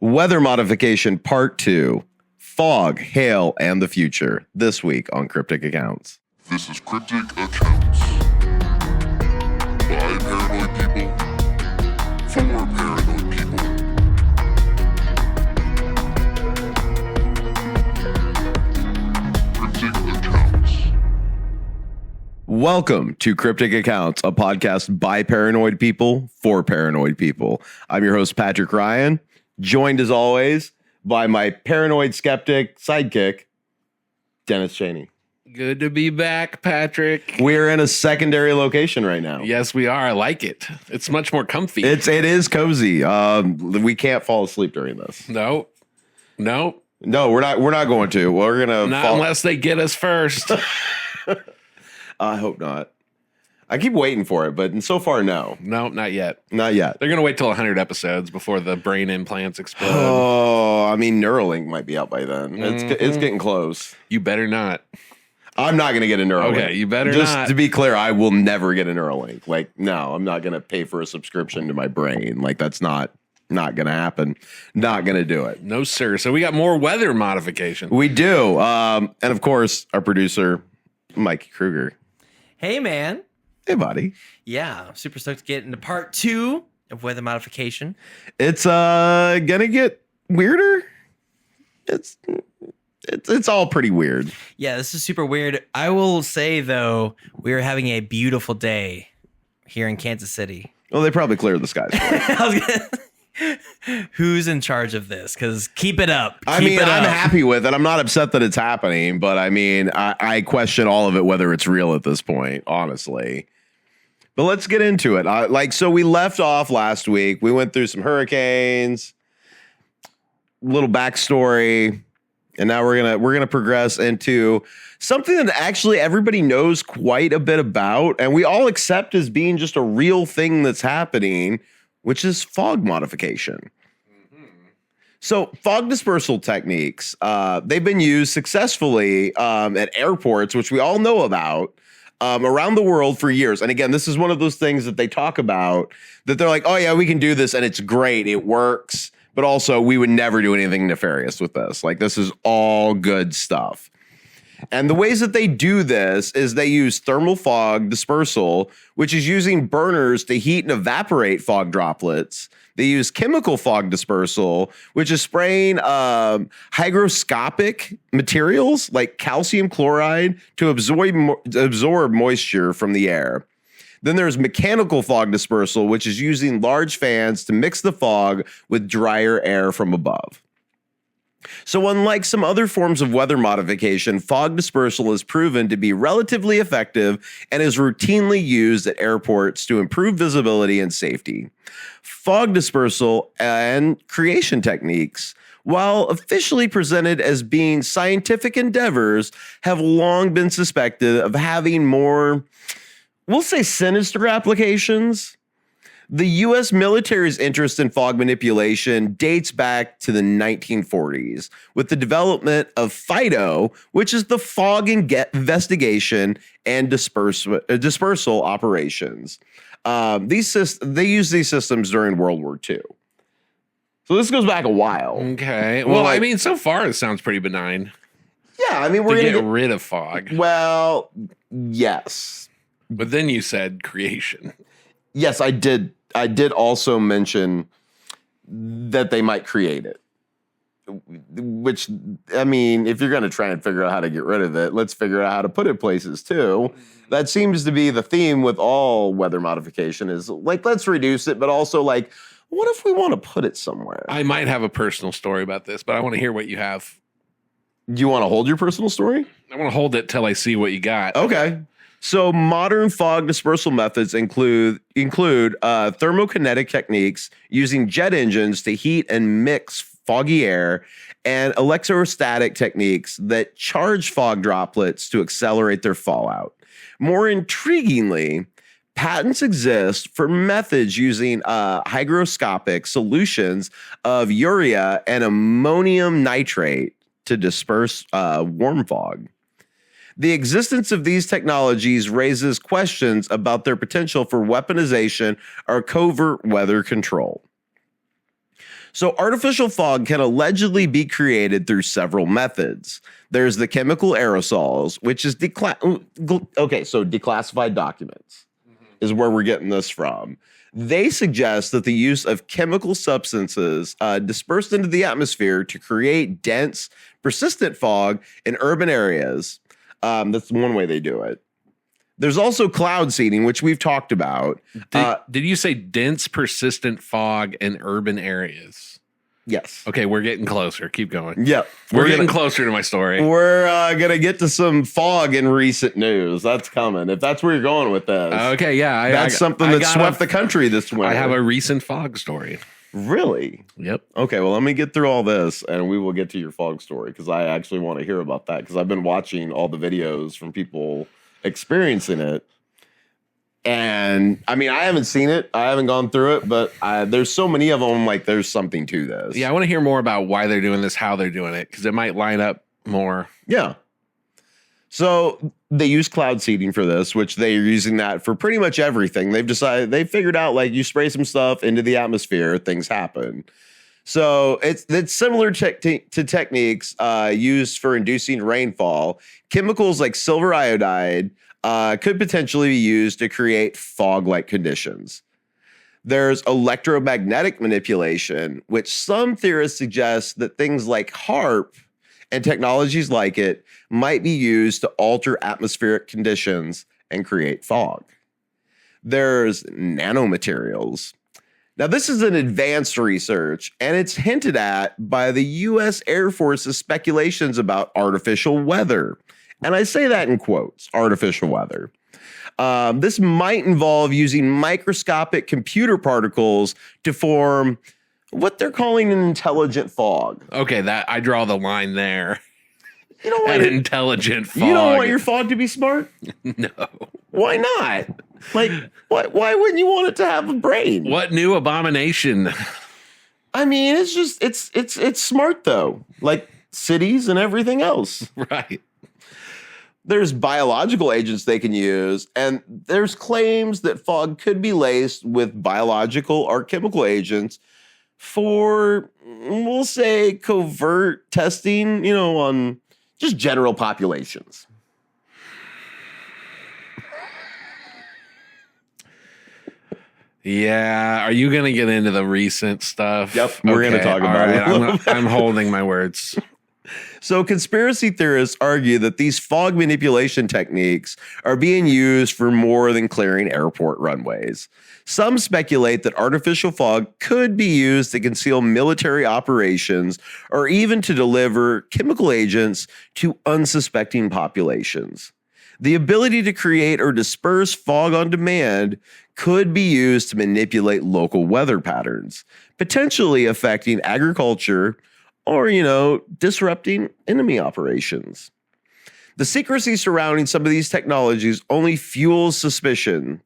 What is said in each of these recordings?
Weather Modification Part 2, Fog, Hail, and the Future, this week on Cryptic Accounts. This is Cryptic Accounts. By paranoid people, for paranoid people. Cryptic Accounts. Welcome to Cryptic Accounts, a podcast by paranoid people, for paranoid people. I'm your host, Patrick Ryan, joined as always by my paranoid skeptic sidekick, Dennis Cheney. Good to be back, Patrick. We're in a secondary location right now. Yes, we are. I like it. It's much more comfy. It is cozy. We can't fall asleep during this. No, No, we're not going to. We're gonna not unless they get us first. I hope not. I keep waiting for it, but so far, no. No, not yet. Not yet. They're going to wait till 100 episodes before the brain implants explode. Oh, I mean, Neuralink might be out by then. It's getting close. You better not. I'm not going to get a Neuralink. Okay, you better Just not. to be clear, I will never get a Neuralink. Like, no, I'm not going to pay for a subscription to my brain. Like, that's not going to happen. Not going to do it. No, sir. So we got more weather modification. We do. And of course, our producer, Mikey Kruger. Hey, man. Hey, buddy. Yeah, I'm super stoked to get into part 2 of weather modification. It's gonna get weirder. It's all pretty weird. Yeah, this is super weird. I will say, though, we are having a beautiful day here in Kansas City. Well, they probably cleared the skies for it. Who's in charge of this? Because keep it up. I mean, I'm happy with it. I'm not upset that it's happening, but I mean, I question all of it, whether it's real at this point, honestly. But let's get into it. So we left off last week. We went through some hurricanes, little backstory, and now we're gonna progress into something that actually everybody knows quite a bit about, and we all accept as being just a real thing that's happening, which is fog modification. So fog dispersal techniques, they've been used successfully at airports, which we all know about, around the world for years. And again, this is one of those things that they talk about that they're like, oh yeah, we can do this and it's great. It works. But also we would never do anything nefarious with this. Like, this is all good stuff. And the ways that they do this is they use thermal fog dispersal, which is using burners to heat and evaporate fog droplets. They use chemical fog dispersal, which is spraying hygroscopic materials like calcium chloride to absorb moisture from the air. Then there's mechanical fog dispersal, which is using large fans to mix the fog with drier air from above. So unlike some other forms of weather modification, fog dispersal is proven to be relatively effective and is routinely used at airports to improve visibility and safety. Fog dispersal and creation techniques, while officially presented as being scientific endeavors, have long been suspected of having more, we'll say, sinister applications. The U.S. military's interest in fog manipulation dates back to the 1940s with the development of FIDO, which is the fog investigation and dispersal operations. They used these systems during World War II. So this goes back a while. Okay. Well, I mean, so far it sounds pretty benign. Yeah, I mean, we're to going get rid of fog. Well, yes. But then you said creation. Yes, I did. I did also mention that they might create it, which, I mean, if you're going to try and figure out how to get rid of it, let's figure out how to put it places too. That seems to be the theme with all weather modification is like, let's reduce it, but also like, what if we want to put it somewhere? I might have a personal story about this, but I want to hear what you have. Do you want to hold your personal story? I want to hold it till I see what you got. Okay. So modern fog dispersal methods include thermokinetic techniques using jet engines to heat and mix foggy air, and electrostatic techniques that charge fog droplets to accelerate their fallout. More intriguingly, patents exist for methods using hygroscopic solutions of urea and ammonium nitrate to disperse warm fog. The existence of these technologies raises questions about their potential for weaponization or covert weather control. So artificial fog can allegedly be created through several methods. There's the chemical aerosols, which is declassified documents is where we're getting this from. They suggest that the use of chemical substances dispersed into the atmosphere to create dense, persistent fog in urban areas. That's one way they do it. There's also cloud seeding, which we've talked about. Did you say dense, persistent fog in urban areas? Yes. Okay, we're getting closer. Keep going. Yep. We're getting closer to my story. We're going to get to some fog in recent news. That's coming. If that's where you're going with this. Okay, yeah. That's something that swept the country this winter. I have a recent fog story. Really? Yep. Okay, well, let me get through all this and we will get to your fog story because I actually want to hear about that because I've been watching all the videos from people experiencing it. And I mean, I haven't seen it. I haven't gone through it, but there's so many of them. Like, there's something to this. Yeah, I want to hear more about why they're doing this, how they're doing it, because it might line up more. Yeah. So they use cloud seeding for this, which they are using that for pretty much everything. They figured out like you spray some stuff into the atmosphere, things happen. So it's similar to techniques used for inducing rainfall. Chemicals like silver iodide could potentially be used to create fog-like conditions. There's electromagnetic manipulation, which some theorists suggest that things like HARP and technologies like it might be used to alter atmospheric conditions and create fog. There's nanomaterials. Now, this is an advanced research, and it's hinted at by the U.S. Air Force's speculations about artificial weather. And I say that in quotes, artificial weather. This might involve using microscopic computer particles to form what they're calling an intelligent fog. Okay, that I draw the line there. You don't want An intelligent fog. You don't want your fog to be smart? No. Why not? Like, why wouldn't you want it to have a brain? What new abomination? I mean, it's just it's smart though. Like cities and everything else. Right. There's biological agents they can use, and there's claims that fog could be laced with biological or chemical agents for, we'll say, covert testing, on just general populations. Yeah. Are you going to get into the recent stuff? Yep. We're going to talk about it. I'm holding my words. So conspiracy theorists argue that these fog manipulation techniques are being used for more than clearing airport runways. Some speculate that artificial fog could be used to conceal military operations or even to deliver chemical agents to unsuspecting populations. The ability to create or disperse fog on demand could be used to manipulate local weather patterns, potentially affecting agriculture or, disrupting enemy operations. The secrecy surrounding some of these technologies only fuels suspicion.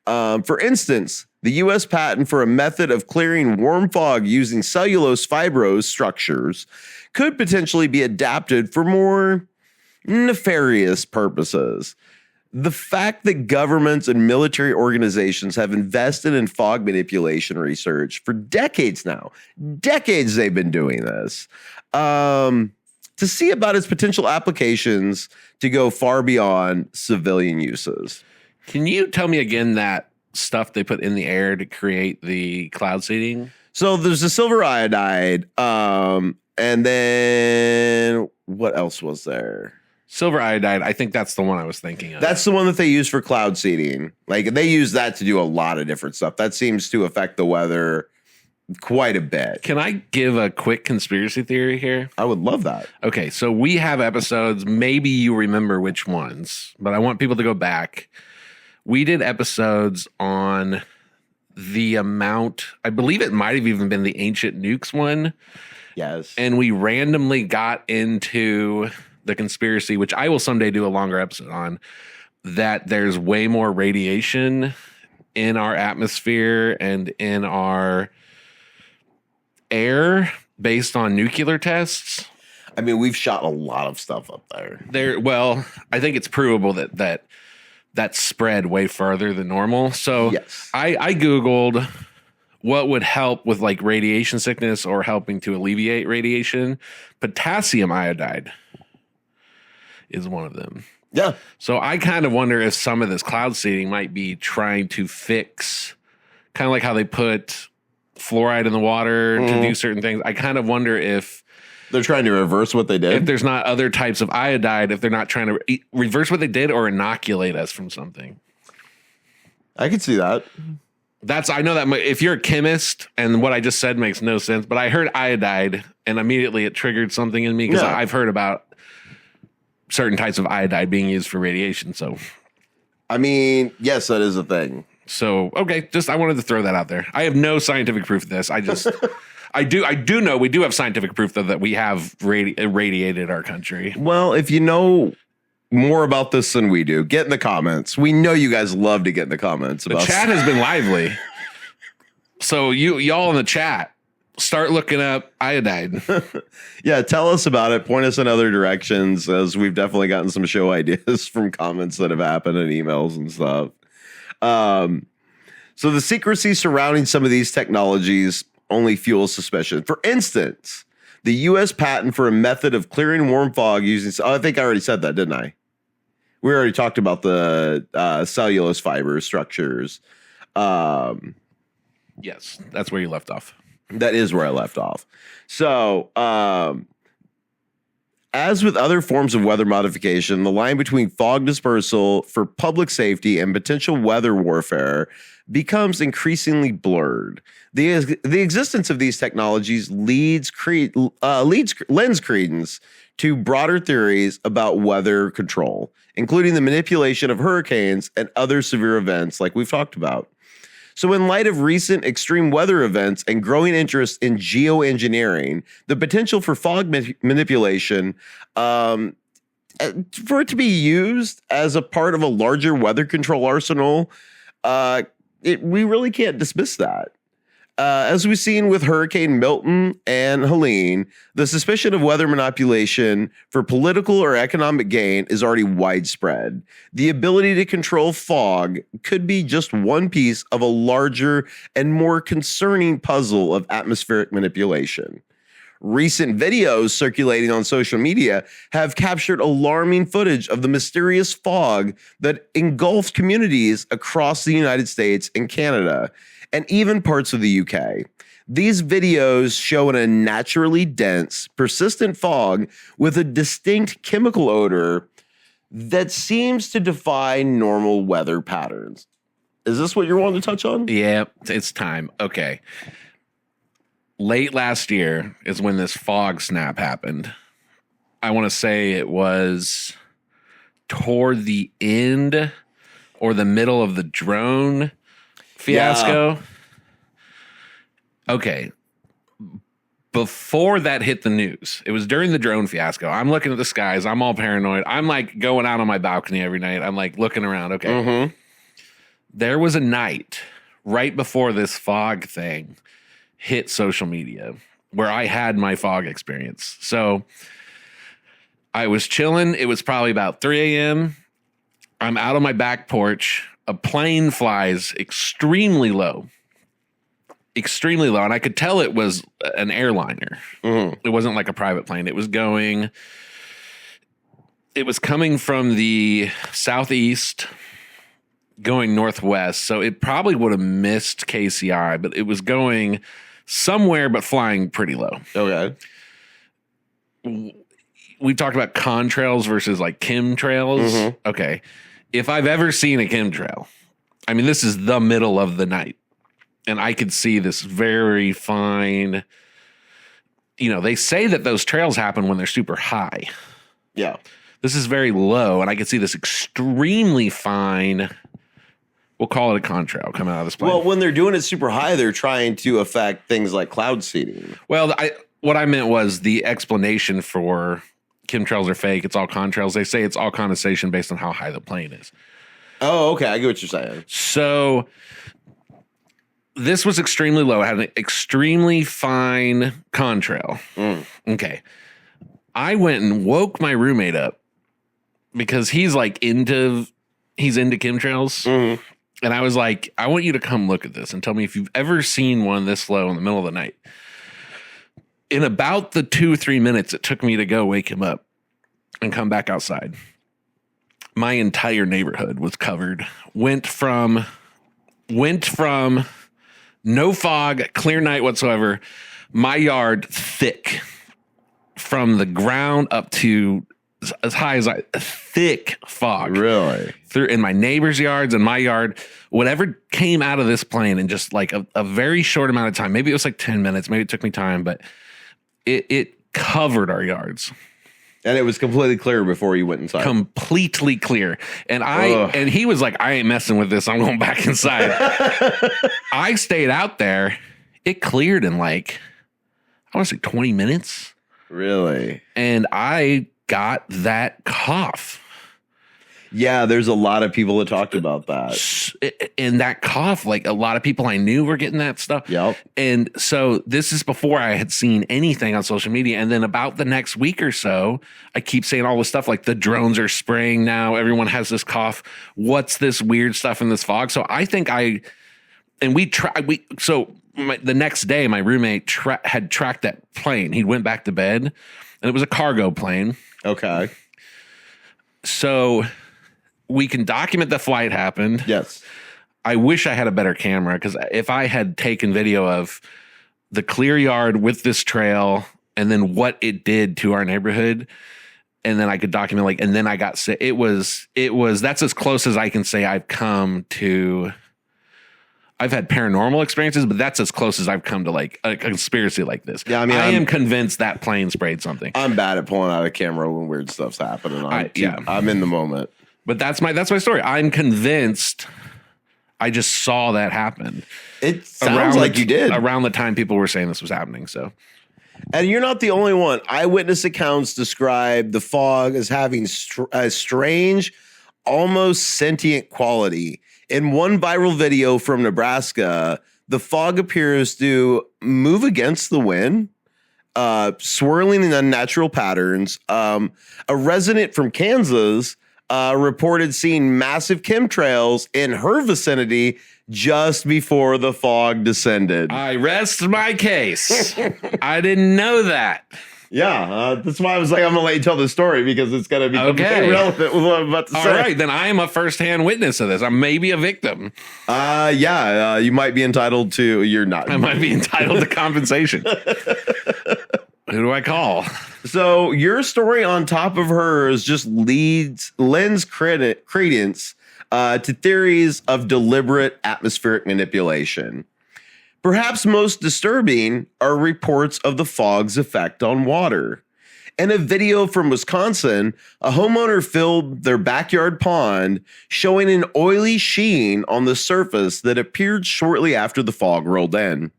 For instance, the U.S. patent for a method of clearing warm fog using cellulose fibrose structures could potentially be adapted for more nefarious purposes. The fact that governments and military organizations have invested in fog manipulation research for decades now, decades they've been doing this, to see about its potential applications to go far beyond civilian uses. Can you tell me again that stuff they put in the air to create the cloud seeding? So there's the silver iodide, and then what else was there? Silver iodide, I think that's the one I was thinking of. That's the one that they use for cloud seeding. Like, they use that to do a lot of different stuff. That seems to affect the weather quite a bit. Can I give a quick conspiracy theory here? I would love that. Okay, so we have episodes, maybe you remember which ones, but I want people to go back. We did episodes on the amount, I believe it might have even been the ancient nukes one. Yes. And we randomly got into the conspiracy, which I will someday do a longer episode on, that there's way more radiation in our atmosphere and in our air based on nuclear tests. I mean, we've shot a lot of stuff up there. Well, I think it's provable that spread way further than normal. So yes. I Googled what would help with like radiation sickness or helping to alleviate radiation, potassium iodide is one of them. Yeah. So I kind of wonder if some of this cloud seeding might be trying to fix, kind of like how they put fluoride in the water to do certain things. I kind of wonder if they're trying to reverse what they did. If there's not other types of iodide, if they're not trying to reverse what they did or inoculate us from something. I could see that. I know that if you're a chemist and what I just said makes no sense, but I heard iodide and immediately it triggered something in me because I've heard about certain types of iodide being used for radiation. So, I mean, yes, that is a thing. So, okay, I wanted to throw that out there. I have no scientific proof of this. I do know we do have scientific proof though that we have irradiated our country. Well, if you know more about this than we do, get in the comments. We know you guys love to get in the comments. The chat has been lively. So y'all in the chat, start looking up iodide. Yeah, tell us about it. Point us in other directions, as we've definitely gotten some show ideas from comments that have happened and emails and stuff. So the secrecy surrounding some of these technologies only fuels suspicion. For instance, the U.S. patent for a method of clearing warm fog using... I think I already said that, didn't I? We already talked about the cellulose fiber structures. Yes, that's where you left off. That is where I left off. So, as with other forms of weather modification, the line between fog dispersal for public safety and potential weather warfare becomes increasingly blurred. The existence of these technologies lends credence to broader theories about weather control, including the manipulation of hurricanes and other severe events like we've talked about. So in light of recent extreme weather events and growing interest in geoengineering, the potential for fog manipulation, for it to be used as a part of a larger weather control arsenal, we really can't dismiss that. As we've seen with Hurricane Milton and Helene, the suspicion of weather manipulation for political or economic gain is already widespread. The ability to control fog could be just one piece of a larger and more concerning puzzle of atmospheric manipulation. Recent videos circulating on social media have captured alarming footage of the mysterious fog that engulfs communities across the United States and Canada, and even parts of the UK. These videos show an unnaturally dense, persistent fog with a distinct chemical odor that seems to defy normal weather patterns. Is this what you're wanting to touch on? Yeah, it's time. Okay. Late last year is when this fog snap happened. I want to say it was toward the end or the middle of the drone fiasco. Yeah. Okay. Before that hit the news, it was during the drone fiasco. I'm looking at the skies. I'm all paranoid. I'm like going out on my balcony every night. I'm like looking around. Okay. Mm-hmm. There was a night right before this fog thing hit social media where I had my fog experience. So I was chilling. It was probably about 3 a.m. I'm out on my back porch. A plane flies extremely low. And I could tell it was an airliner. Mm-hmm. It wasn't like a private plane. It was coming from the southeast going northwest. So it probably would have missed KCI, but it was going somewhere but flying pretty low. Okay. We talked about contrails versus like chemtrails. Mm-hmm. Okay. If I've ever seen a chemtrail, I mean, this is the middle of the night. And I could see this very fine, they say that those trails happen when they're super high. Yeah. This is very low, and I could see this extremely fine, we'll call it a contrail coming out of this plane. Well, when they're doing it super high, they're trying to affect things like cloud seeding. Well, what I meant was the explanation for chemtrails are fake. It's all contrails. They say it's all condensation based on how high the plane is. Oh, okay. I get what you're saying. So this was extremely low. It had an extremely fine contrail. Mm. Okay. I went and woke my roommate up because he's into chemtrails. Mm-hmm. And I was like, I want you to come look at this and tell me if you've ever seen one this low in the middle of the night. In about the 2 or 3 minutes it took me to go wake him up and come back outside, my entire neighborhood was covered. Went from no fog, clear night whatsoever, my yard thick from the ground up to as high as thick fog. Really? Through in my neighbors' yards and my yard, whatever came out of this plane in just like a very short amount of time. Maybe it was like 10 minutes. Maybe it took me time, but it covered our yards. And it was completely clear before you went inside. Completely clear. And and he was like, I ain't messing with this. I'm going back inside. I stayed out there. It cleared in like, I want to say 20 minutes. Really? And I got that cough. Yeah, there's a lot of people that talked about that. And that cough, like a lot of people I knew were getting that stuff. Yep. And so this is before I had seen anything on social media. And then about the next week or so, I keep saying all this stuff like the drones are spraying now. Everyone has this cough. What's this weird stuff in this fog? So I think the next day, my roommate had tracked that plane. He went back to bed and it was a cargo plane. Okay. So we can document the flight happened. Yes. I wish I had a better camera because if I had taken video of the clear yard with this trail and then what it did to our neighborhood, and then I could document like, and then I got sick. It was, that's as close as I can say I've come to. I've had paranormal experiences, but that's as close as I've come to like a conspiracy like this. Yeah, I mean, I am convinced that plane sprayed something. I'm bad at pulling out a camera when weird stuff's happening. I'm in the moment. But that's my story. I'm convinced I just saw that happen. It sounds like you did. Around the time people were saying this was happening. So, and you're not the only one. Eyewitness accounts describe the fog as having a strange, almost sentient quality. In one viral video from Nebraska, the fog appears to move against the wind, swirling in unnatural patterns. A resident from Kansas reported seeing massive chemtrails in her vicinity just before the fog descended. I rest my case. I didn't know that. Yeah, that's why I was like, I'm going to let you tell the story because it's going to be completely relevant with what I'm about to say. All right, then I am a firsthand witness of this. I'm maybe a victim. You might be entitled to, you're not. I might be entitled to compensation. Who do I call? So your story on top of hers just lends credence to theories of deliberate atmospheric manipulation. Perhaps most disturbing are reports of the fog's effect on water. In a video from Wisconsin, a homeowner filled their backyard pond, showing an oily sheen on the surface that appeared shortly after the fog rolled in.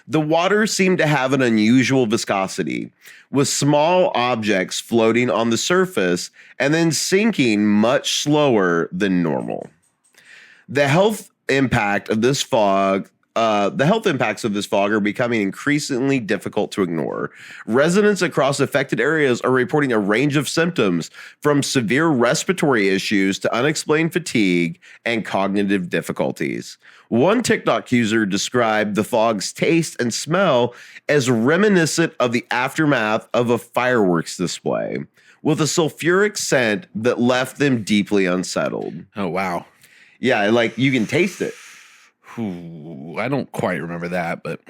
The water seemed to have an unusual viscosity, with small objects floating on the surface and then sinking much slower than normal. The health impacts of this fog are becoming increasingly difficult to ignore. Residents across affected areas are reporting a range of symptoms, from severe respiratory issues to unexplained fatigue and cognitive difficulties. One TikTok user described the fog's taste and smell as reminiscent of the aftermath of a fireworks display, with a sulfuric scent that left them deeply unsettled. Oh, wow. Yeah, like you can taste it. Ooh, I don't quite remember that, but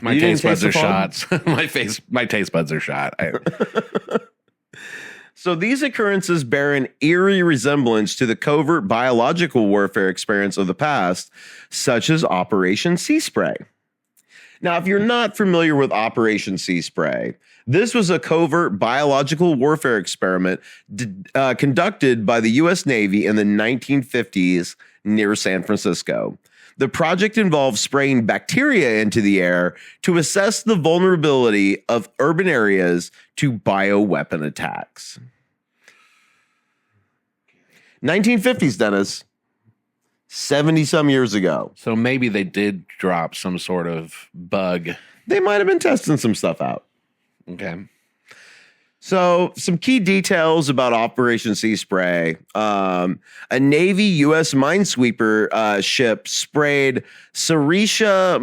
my taste buds are shots. My taste buds are shot. So these occurrences bear an eerie resemblance to the covert biological warfare experience of the past, such as Operation Seaspray. Now, if you're not familiar with Operation Seaspray, this was a covert biological warfare experiment conducted by the U.S. Navy in the 1950s near San Francisco. The project involved spraying bacteria into the air to assess the vulnerability of urban areas to bioweapon attacks. 1950s, Dennis. 70-some years ago. So maybe they did drop some sort of bug. They might have been testing some stuff out. Okay. So, some key details about Operation Sea Spray. A Navy U.S. minesweeper ship sprayed Serratia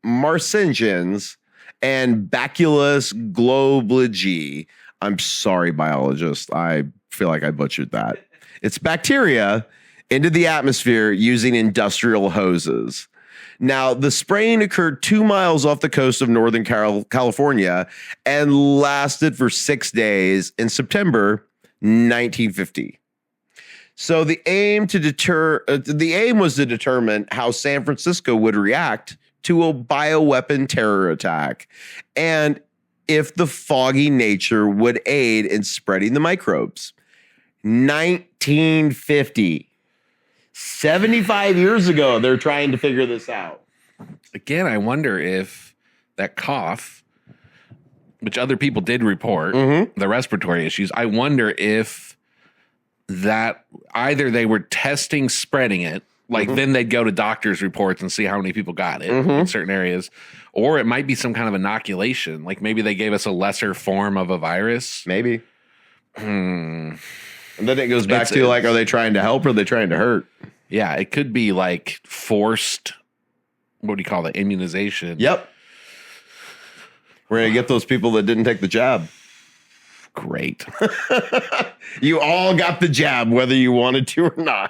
marcescens and Bacillus globuligi. I'm sorry, biologist. I feel like I butchered that. It's bacteria into the atmosphere using industrial hoses. Now, the spraying occurred 2 miles off the coast of Northern California and lasted for 6 days in September 1950. So the aim was to determine how San Francisco would react to a bioweapon terror attack and if the foggy nature would aid in spreading the microbes. 1950. 75 years ago, they're trying to figure this out. Again, I wonder if that cough, which other people did report, the respiratory issues, I wonder if that either they were testing spreading it, like then they'd go to doctors' reports and see how many people got it in certain areas, or it might be some kind of inoculation. Like maybe they gave us a lesser form of a virus. Maybe. And then it goes back to like, are they trying to help or are they trying to hurt? Yeah, it could be like forced, what do you call it, immunization. Yep. We're going to get those people that didn't take the jab. Great. You all got the jab, whether you wanted to or not.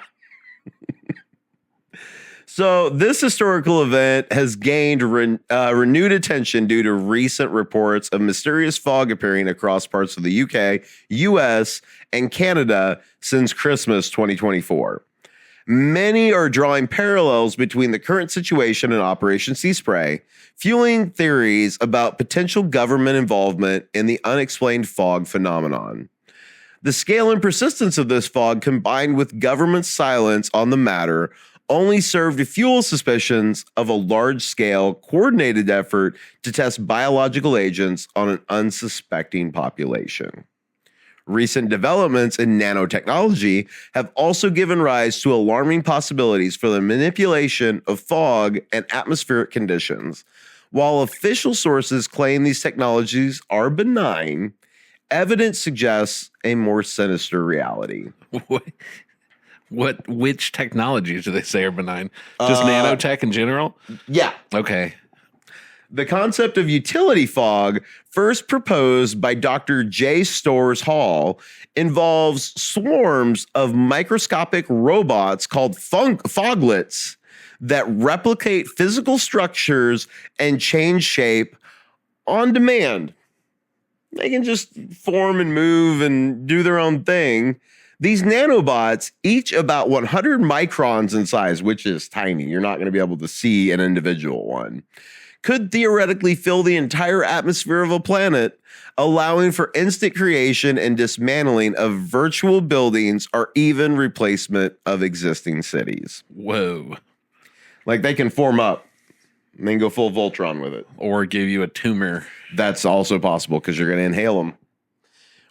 So this historical event has gained renewed attention due to recent reports of mysterious fog appearing across parts of the UK, US, and Canada since Christmas 2024. Many are drawing parallels between the current situation and Operation Sea Spray, fueling theories about potential government involvement in the unexplained fog phenomenon. The scale and persistence of this fog, combined with government silence on the matter, only served to fuel suspicions of a large-scale, coordinated effort to test biological agents on an unsuspecting population. Recent developments in nanotechnology have also given rise to alarming possibilities for the manipulation of fog and atmospheric conditions. While official sources claim these technologies are benign, evidence suggests a more sinister reality. Which technologies do they say are benign? Just nanotech in general? Yeah. Okay. The concept of utility fog, first proposed by Dr. J. Storrs Hall, involves swarms of microscopic robots called foglets that replicate physical structures and change shape on demand. They can just form and move and do their own thing. These nanobots, each about 100 microns in size, which is tiny. You're not going to be able to see an individual one, could theoretically fill the entire atmosphere of a planet, allowing for instant creation and dismantling of virtual buildings or even replacement of existing cities. Whoa. Like they can form up and then go full Voltron with it. Or give you a tumor. That's also possible because you're going to inhale them.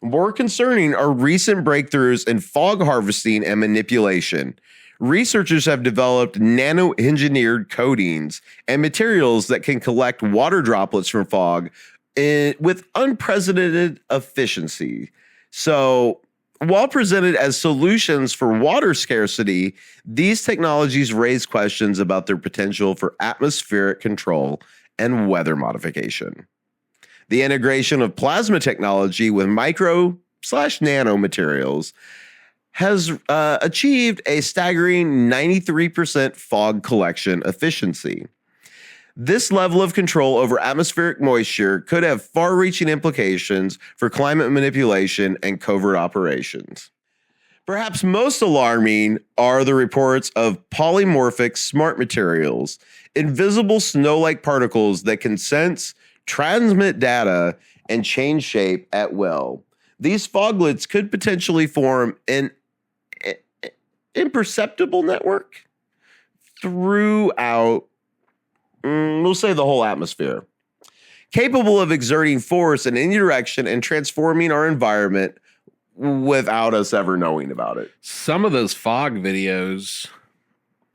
More concerning are recent breakthroughs in fog harvesting and manipulation. Researchers have developed nano-engineered coatings and materials that can collect water droplets from fog with unprecedented efficiency. So, while presented as solutions for water scarcity, these technologies raise questions about their potential for atmospheric control and weather modification. The integration of plasma technology with micro/nano materials has achieved a staggering 93% fog collection efficiency. This level of control over atmospheric moisture could have far-reaching implications for climate manipulation and covert operations. Perhaps most alarming are the reports of polymorphic smart materials, invisible snow-like particles that can sense, transmit data, and change shape at will. These foglets could potentially form an imperceptible network throughout, we'll say, the whole atmosphere, capable of exerting force in any direction and transforming our environment without us ever knowing about it. Some of those fog videos,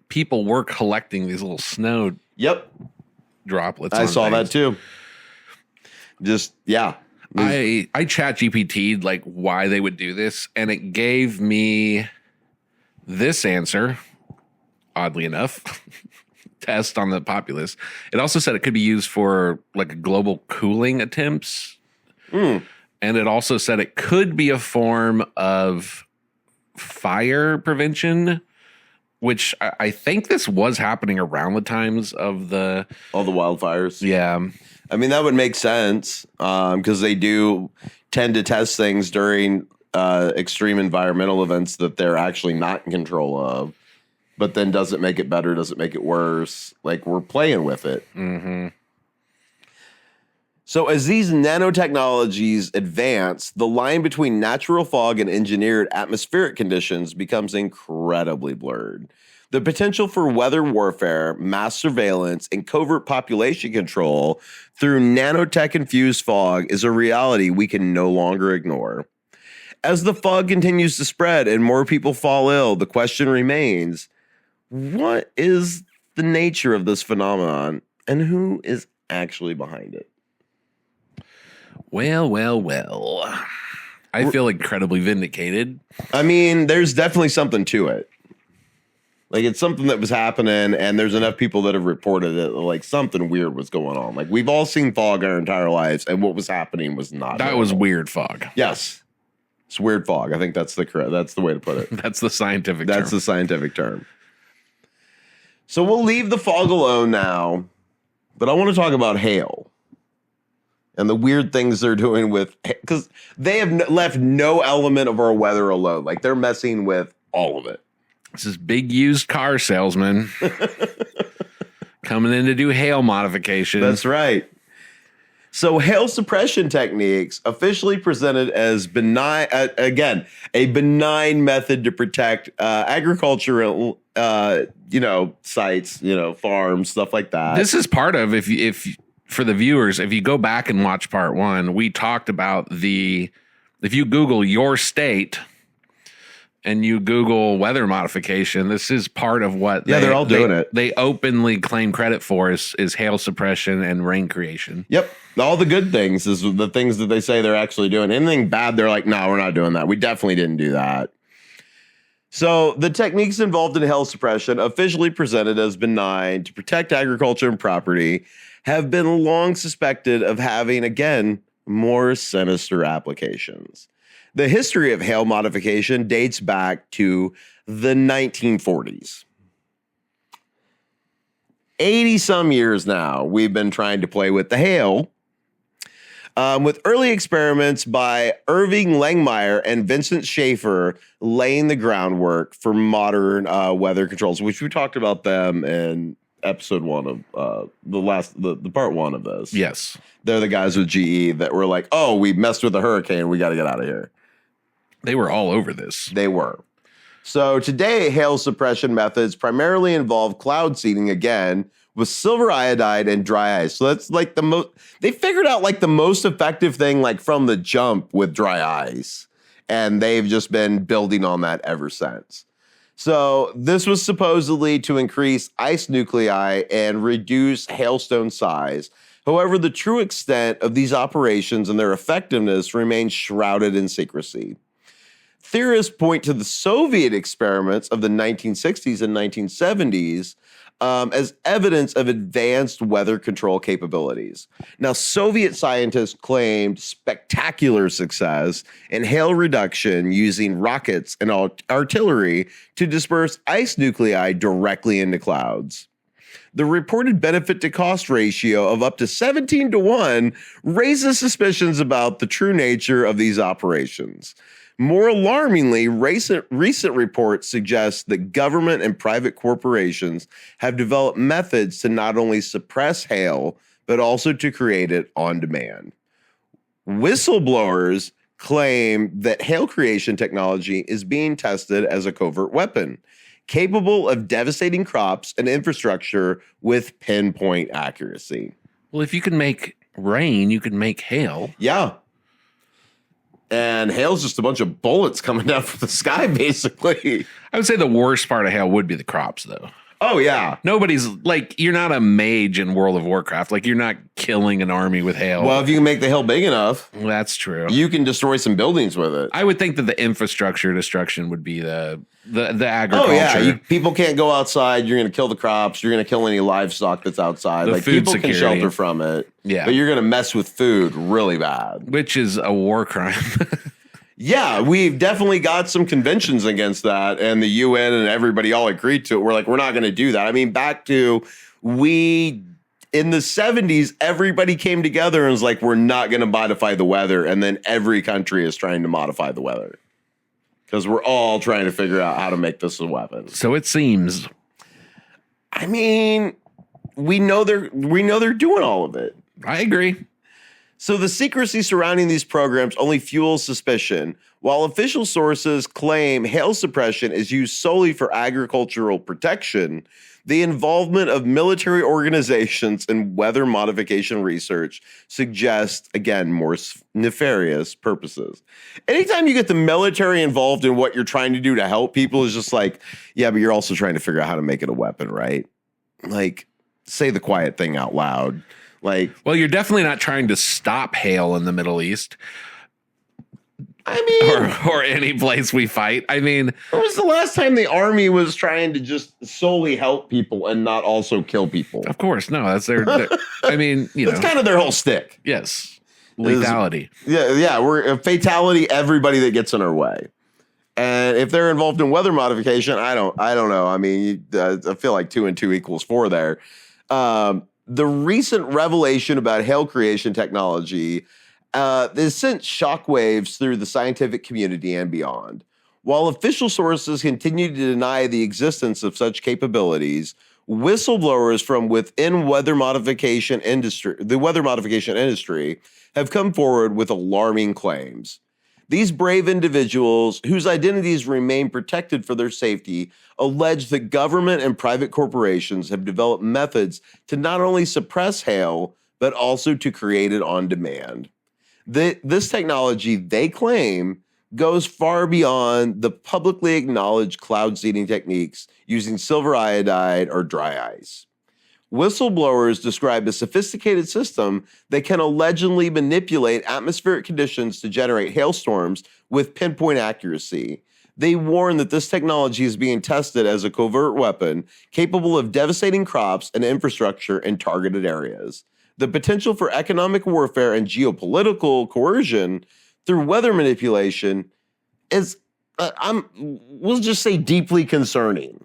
people were collecting these little snow droplets. I saw that too. Just, yeah. I chat GPT'd like why they would do this, and it gave me this answer, oddly enough. Test on the populace. It also said it could be used for like global cooling attempts. And it also said it could be a form of fire prevention, which I think this was happening around the times of all the wildfires. Yeah. I mean, that would make sense because they do tend to test things during extreme environmental events that they're actually not in control of. But then does it make it better? Does it make it worse? Like, we're playing with it. Mm-hmm. So as these nanotechnologies advance, the line between natural fog and engineered atmospheric conditions becomes incredibly blurred. The potential for weather warfare, mass surveillance, and covert population control through nanotech-infused fog is a reality we can no longer ignore. As the fog continues to spread and more people fall ill, the question remains, what is the nature of this phenomenon and who is actually behind it? Well. I feel incredibly vindicated. I mean, there's definitely something to it. Like, it's something that was happening, and there's enough people that have reported it. Like, something weird was going on. Like, we've all seen fog our entire lives, and what was happening was not. That was weird fog. Yes. It's weird fog. I think that's the way to put it. That's the scientific term. That's the scientific term. So we'll leave the fog alone now, but I want to talk about hail and the weird things they're doing with, because they have left no element of our weather alone. Like, they're messing with all of it. This is big used car salesman coming in to do hail modification. That's right. So hail suppression techniques, officially presented as benign, again, a benign method to protect agricultural, sites, farms, stuff like that. This is part of, if for the viewers, if you go back and watch part 1, we talked about if you Google your state and you Google weather modification, this is part of what they're all doing it. They openly claim credit for is hail suppression and rain creation. Yep. All the good things is the things that they say they're actually doing. Anything bad, they're like, no, we're not doing that. We definitely didn't do that. So the techniques involved in hail suppression, officially presented as benign to protect agriculture and property, have been long suspected of having, again, more sinister applications. The history of hail modification dates back to the 1940s. 80-some years now, we've been trying to play with the hail, with early experiments by Irving Langmuir and Vincent Schaefer laying the groundwork for modern weather controls, which we talked about them in episode 1 of the part 1 of this. Yes. They're the guys with GE that were like, oh, we messed with a hurricane. We got to get out of here. They were all over this. They were. So today, hail suppression methods primarily involve cloud seeding again with silver iodide and dry ice. So that's like they figured out like the most effective thing like from the jump with dry ice. And they've just been building on that ever since. So this was supposedly to increase ice nuclei and reduce hailstone size. However, the true extent of these operations and their effectiveness remains shrouded in secrecy. Theorists point to the Soviet experiments of the 1960s and 1970s as evidence of advanced weather control capabilities. Now, Soviet scientists claimed spectacular success in hail reduction using rockets and artillery to disperse ice nuclei directly into clouds. The reported benefit to cost ratio of up to 17-1 raises suspicions about the true nature of these operations. More alarmingly, recent reports suggest that government and private corporations have developed methods to not only suppress hail, but also to create it on demand. Whistleblowers claim that hail creation technology is being tested as a covert weapon, capable of devastating crops and infrastructure with pinpoint accuracy. Well, if you can make rain, you can make hail. Yeah. And hail's just a bunch of bullets coming down from the sky, basically. I would say the worst part of hail would be the crops, though. Oh, yeah. Nobody's like, you're not a mage in World of Warcraft. Like, you're not killing an army with hail. Well, if you can make the hail big enough, That's true. you can destroy some buildings with it. I would think that the infrastructure destruction would be the agriculture. Oh, yeah. People can't go outside. You're going to kill the crops. You're going to kill any livestock that's outside. The Like, food people security. can shelter from it. Yeah. But you're going to mess with food really bad. Which is a war crime. Yeah, we've definitely got some conventions against that, and the UN and everybody all agreed to it. We're like, we're not going to do that. I mean, back to in the 70s, everybody came together and was like, we're not going to modify the weather. And then every country is trying to modify the weather because we're all trying to figure out how to make this a weapon. So it seems. I mean, we know they're doing all of it. I agree. So the secrecy surrounding these programs only fuels suspicion. While official sources claim hail suppression is used solely for agricultural protection, the involvement of military organizations in weather modification research suggests, again, more nefarious purposes. Anytime you get the military involved in what you're trying to do to help people is just like, yeah, but you're also trying to figure out how to make it a weapon, right? Like, say the quiet thing out loud. Like, Well, you're definitely not trying to stop hail in the Middle East I mean, or any place we fight. I mean, when was the last time the army was trying to just solely help people and not also kill people? of course, no, that's I mean, you know, That's kind of their whole stick. yes, lethality. Yeah, we're a fatality. Everybody that gets in our way, and if they're involved in weather modification, I don't know. I mean, I feel like 2 and 2 equals 4 there. The recent revelation about hail creation technology has sent shockwaves through the scientific community and beyond. While official sources continue to deny the existence of such capabilities, whistleblowers from within the weather modification industry have come forward with alarming claims. These brave individuals, whose identities remain protected for their safety, allege that government and private corporations have developed methods to not only suppress hail, but also to create it on demand. This technology, they claim, goes far beyond the publicly acknowledged cloud seeding techniques using silver iodide or dry ice. Whistleblowers describe a sophisticated system that can allegedly manipulate atmospheric conditions to generate hailstorms with pinpoint accuracy. They warn that this technology is being tested as a covert weapon capable of devastating crops and infrastructure in targeted areas. The potential for economic warfare and geopolitical coercion through weather manipulation is, we'll just say, deeply concerning.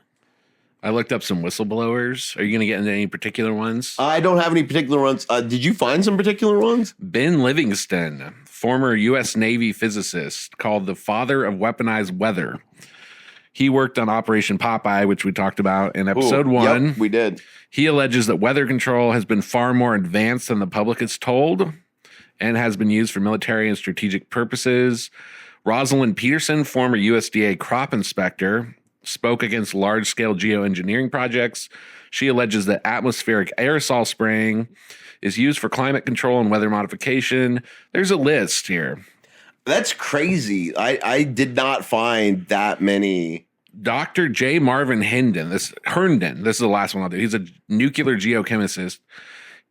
I looked up some whistleblowers. Are you going to get into any particular ones? I don't have any particular ones. Did you find some particular ones? Ben Livingston, former U.S. Navy physicist, called the father of weaponized weather. He worked on Operation Popeye, which we talked about in episode 1. Yep, we did. He alleges that weather control has been far more advanced than the public is told and has been used for military and strategic purposes. Rosalind Peterson, former USDA crop inspector, spoke against large-scale geoengineering projects. She alleges that atmospheric aerosol spraying is used for climate control and weather modification. There's a list here. That's crazy. I did not find that many. Dr. J. Marvin Herndon, this is the last one I'll do. He's a nuclear geochemist.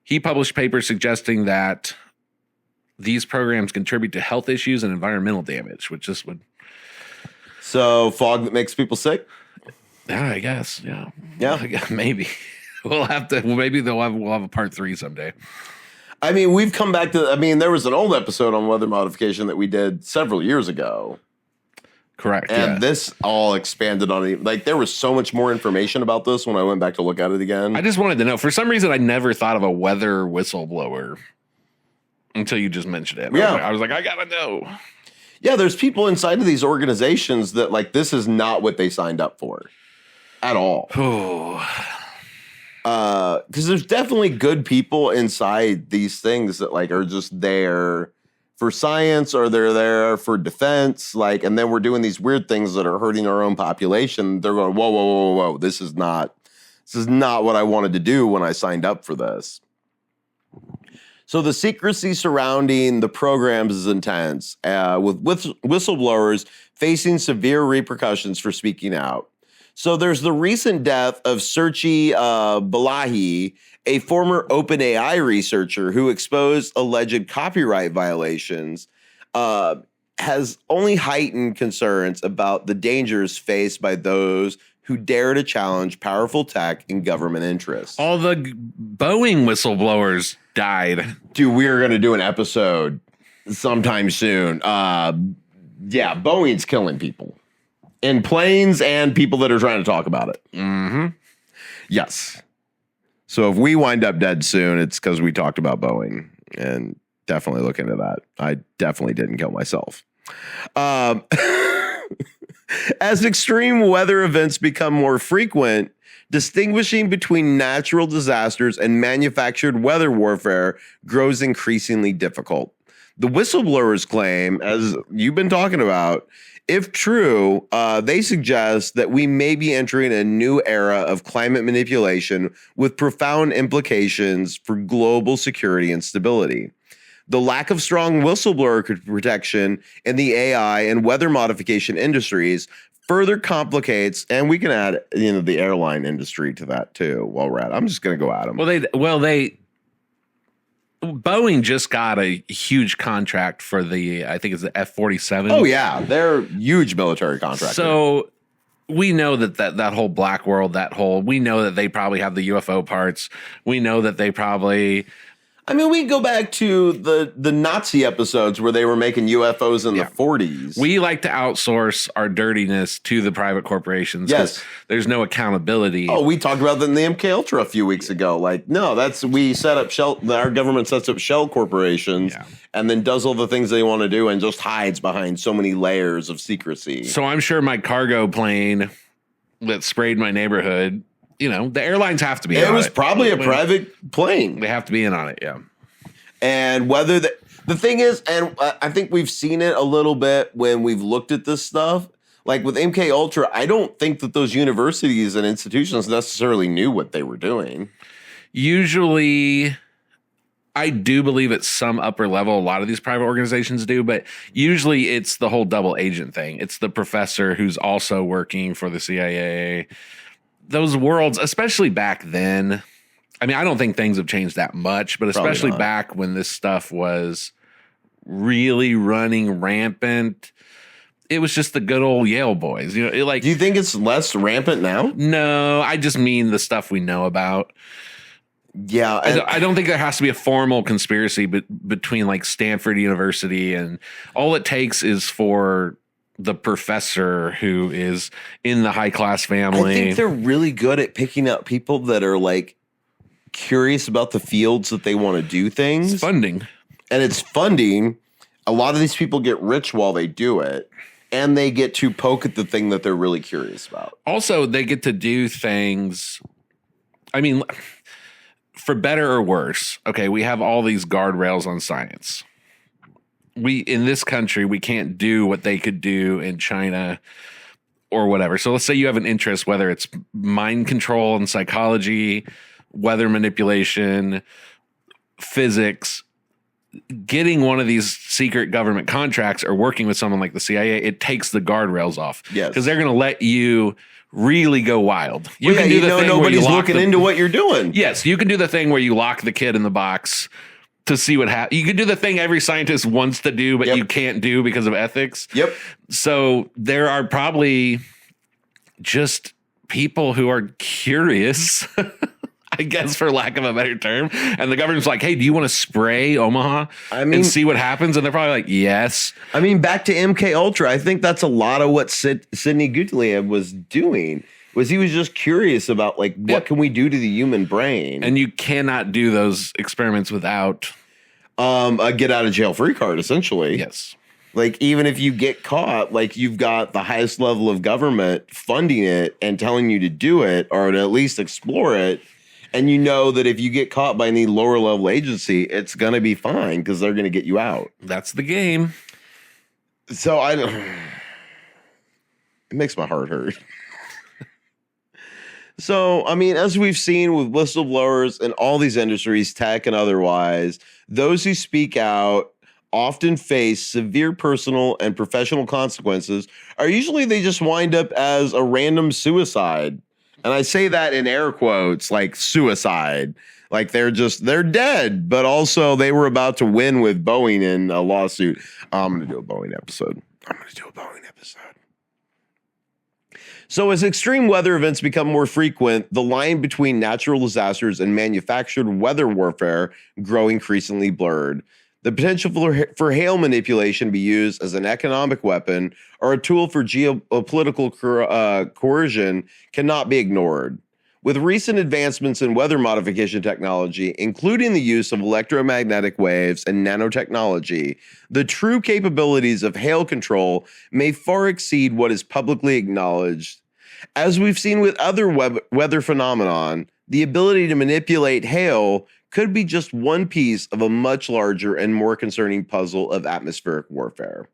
He published papers suggesting that these programs contribute to health issues and environmental damage, which this would. So fog that makes people sick? Yeah, I guess. Yeah. Yeah. Maybe. We'll have to. Maybe we'll have a part 3 someday. I mean, we've come back to. I mean, there was an old episode on weather modification that we did several years ago. Correct. And this all expanded on it. Like, there was so much more information about this when I went back to look at it again. I just wanted to know. For some reason, I never thought of a weather whistleblower until you just mentioned it. Yeah. I was like, I gotta know. Yeah, there's people inside of these organizations that, like, this is not what they signed up for at all. Because there's definitely good people inside these things that, like, are just there for science or they're there for defense. Like, and then we're doing these weird things that are hurting our own population. They're going, whoa, whoa, whoa, whoa. This is not what I wanted to do when I signed up for this. So the secrecy surrounding the programs is intense, with whistleblowers facing severe repercussions for speaking out. So there's the recent death of Sergey Balahi, a former OpenAI researcher who exposed alleged copyright violations, has only heightened concerns about the dangers faced by those who dare to challenge powerful tech and government interests. All the Boeing whistleblowers died. Dude, we are going to do an episode sometime soon. Yeah, Boeing's killing people in planes and people that are trying to talk about it. Mm-hmm. Yes. So if we wind up dead soon, it's because we talked about Boeing, and definitely look into that. I definitely didn't kill myself. As extreme weather events become more frequent, distinguishing between natural disasters and manufactured weather warfare grows increasingly difficult. The whistleblowers claim, as you've been talking about, if true, they suggest that we may be entering a new era of climate manipulation with profound implications for global security and stability. The lack of strong whistleblower protection in the AI and weather modification industries further complicates, and we can add, the airline industry to that too. While we're at, I'm just going to go at them. Boeing just got a huge contract for I think it's the F-47. Oh yeah, they're huge military contractors. So we know that whole black world, we know that they probably have the UFO parts. We know that they probably. I mean, we can go back to the Nazi episodes where they were making UFOs in the 40s. We like to outsource our dirtiness to the private corporations. Yes. There's no accountability. Oh, we talked about that in the MK Ultra a few weeks ago. We set up our government sets up shell corporations and then does all the things they want to do and just hides behind so many layers of secrecy. So I'm sure my cargo plane that sprayed my neighborhood, the airlines have to be in on it. It was probably a private plane. They have to be in on it, yeah. And whether the thing is, and I think we've seen it a little bit when we've looked at this stuff, like with MK Ultra, I don't think that those universities and institutions necessarily knew what they were doing. Usually, I do believe at some upper level, a lot of these private organizations do, but usually it's the whole double agent thing. It's the professor who's also working for the CIA. Those worlds, especially back then, I mean, I don't think things have changed that much, but especially back when this stuff was really running rampant, it was just the good old Yale boys. Do you think it's less rampant now? No, I just mean the stuff we know about. Yeah. I don't think there has to be a formal conspiracy between like Stanford University, and all it takes is for the professor who is in the high class family. I think they're really good at picking up people that are like curious about the fields that they want to do things. It's funding. And it's funding. A lot of these people get rich while they do it, and they get to poke at the thing that they're really curious about. Also, they get to do things. I mean, for better or worse, okay, we have all these guardrails on science. In this country, we can't do what they could do in China or whatever. So let's say you have an interest, whether it's mind control and psychology, weather manipulation, physics, getting one of these secret government contracts or working with someone like the CIA, it takes the guardrails off. Yes. Because they're going to let you really go wild. You can do the thing nobody's looking into what you're doing. Yes, you can do the thing where you lock the kid in the box to see what happens. You can do the thing every scientist wants to do, but you can't do because of ethics. Yep. So there are probably just people who are curious, I guess, for lack of a better term. And the government's like, hey, do you want to spray Omaha and see what happens? And they're probably like, yes. I mean, back to MK Ultra, I think that's a lot of what Sidney Gutlieb was doing. Was he was just curious about what can we do to the human brain? And you cannot do those experiments without a get out of jail free card, essentially. Yes. Even if you get caught, you've got the highest level of government funding it and telling you to do it or to at least explore it. And you know that if you get caught by any lower level agency, it's going to be fine because they're going to get you out. That's the game. So it makes my heart hurt. So, I mean, as we've seen with whistleblowers in all these industries, tech and otherwise, those who speak out often face severe personal and professional consequences, or usually they just wind up as a random suicide. And I say that in air quotes, like suicide. Like they're dead, but also they were about to win with Boeing in a lawsuit. I'm going to do a Boeing episode. So as extreme weather events become more frequent, the line between natural disasters and manufactured weather warfare grow increasingly blurred. The potential for hail manipulation to be used as an economic weapon or a tool for geopolitical coercion cannot be ignored. With recent advancements in weather modification technology, including the use of electromagnetic waves and nanotechnology, the true capabilities of hail control may far exceed what is publicly acknowledged. As we've seen with other weather phenomenon, the ability to manipulate hail could be just one piece of a much larger and more concerning puzzle of atmospheric warfare.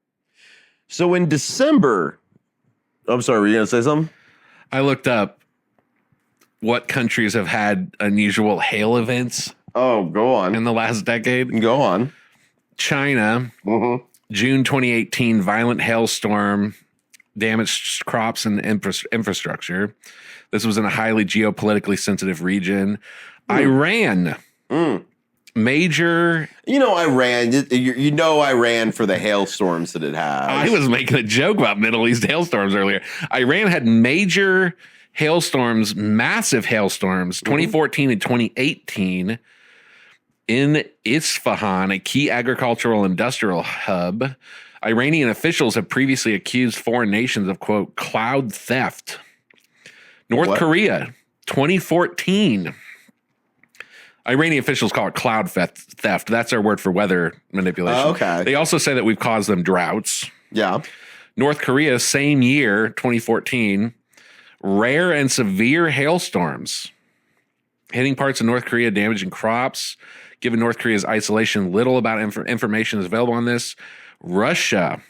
So in December, I'm sorry, were you going to say something? I looked up what countries have had unusual hail events. Oh, go on. In the last decade. Go on. China, June 2018, violent hailstorm damaged crops and infrastructure. This was in a highly geopolitically sensitive region. Iran, major. Iran. Iran for the hailstorms that it has. I was making a joke about Middle East hailstorms earlier. Iran had major hailstorms, massive hailstorms, 2014 and 2018 in Isfahan, a key agricultural industrial hub. Iranian officials have previously accused foreign nations of, quote, cloud theft. North Korea, 2014. Iranian officials call it cloud theft. That's our word for weather manipulation. Okay. They also say that we've caused them droughts. Yeah. North Korea, same year, 2014, rare and severe hailstorms hitting parts of North Korea, damaging crops. Given North Korea's isolation, little about information is available on this. Russia,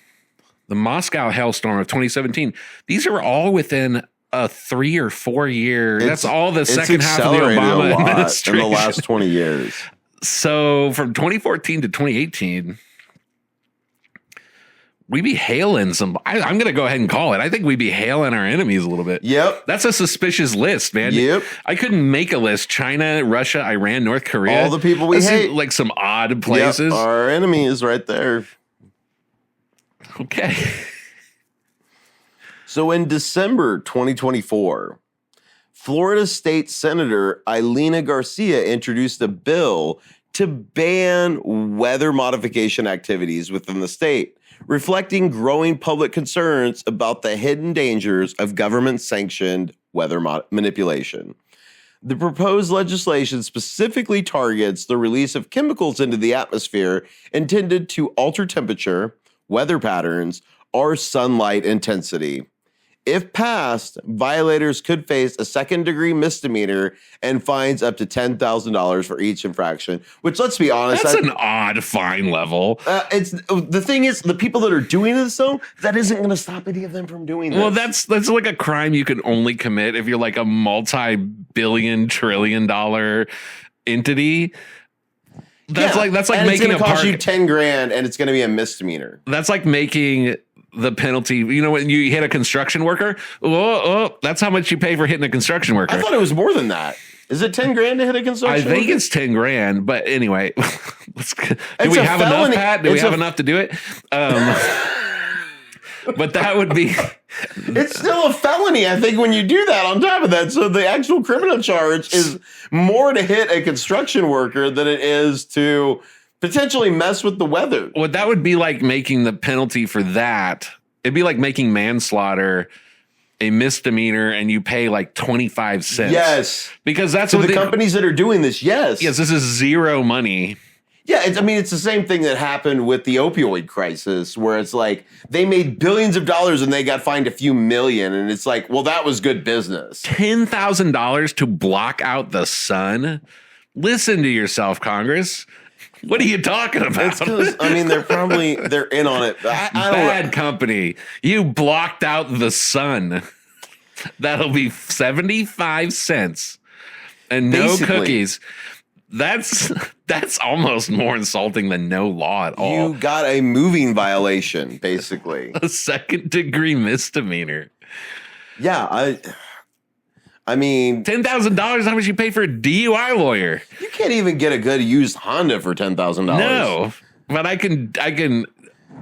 the Moscow hailstorm of 2017. These are all within a 3 or 4 year. That's all the second half of the Obama administration in the last 20 years. So from 2014 to 2018, we be hailing some. I'm going to go ahead and call it. I think we be hailing our enemies a little bit. Yep. That's a suspicious list, man. Yep. I couldn't make a list. China, Russia, Iran, North Korea. All the people we hate. Like some odd places. Yep, our enemy is right there. Okay. So in December 2024, Florida State Senator Elena Garcia introduced a bill to ban weather modification activities within the state, reflecting growing public concerns about the hidden dangers of government-sanctioned weather manipulation. The proposed legislation specifically targets the release of chemicals into the atmosphere intended to alter temperature, weather patterns, or sunlight intensity. If passed, violators could face a second-degree misdemeanor and fines up to $10,000 for each infraction. Which, let's be honest, that's an odd fine level. It's the thing is, the people that are doing this, though, that isn't going to stop any of them from doing this. Well, that's like a crime you can only commit if you're like a multi-billion, trillion-dollar entity. That's like and making it's a cost park. you $10,000, and it's going to be a misdemeanor. That's like making the penalty. When you hit a construction worker, that's how much you pay for hitting a construction worker. I thought it was more than that. Is it $10,000 to hit a construction worker? I think it's $10,000, but anyway, do we have enough, Pat? Do we have enough to do it? But that would be. It's still a felony, I think, when you do that on top of that. So the actual criminal charge is more to hit a construction worker than it is to potentially mess with the weather. Well, that would be like making the penalty for that. It'd be like making manslaughter a misdemeanor and you pay like 25 cents. Yes. Because that's so what the companies that are doing this, yes. Yes, this is zero money. Yeah, it's the same thing that happened with the opioid crisis, where it's like they made billions of dollars and they got fined a few million, and it's like, well, that was good business. $10,000 to block out the sun? Listen to yourself, Congress. What are you talking about? They're in on it. I don't Bad know. company. You blocked out the sun. That'll be 75 cents and no Basically. cookies. That's almost more insulting than no law at all. You got a moving violation, basically. A second-degree misdemeanor. Yeah, I mean, $10,000. How much you pay for a DUI lawyer? you can't even get a good used Honda for $10,000. No, but I can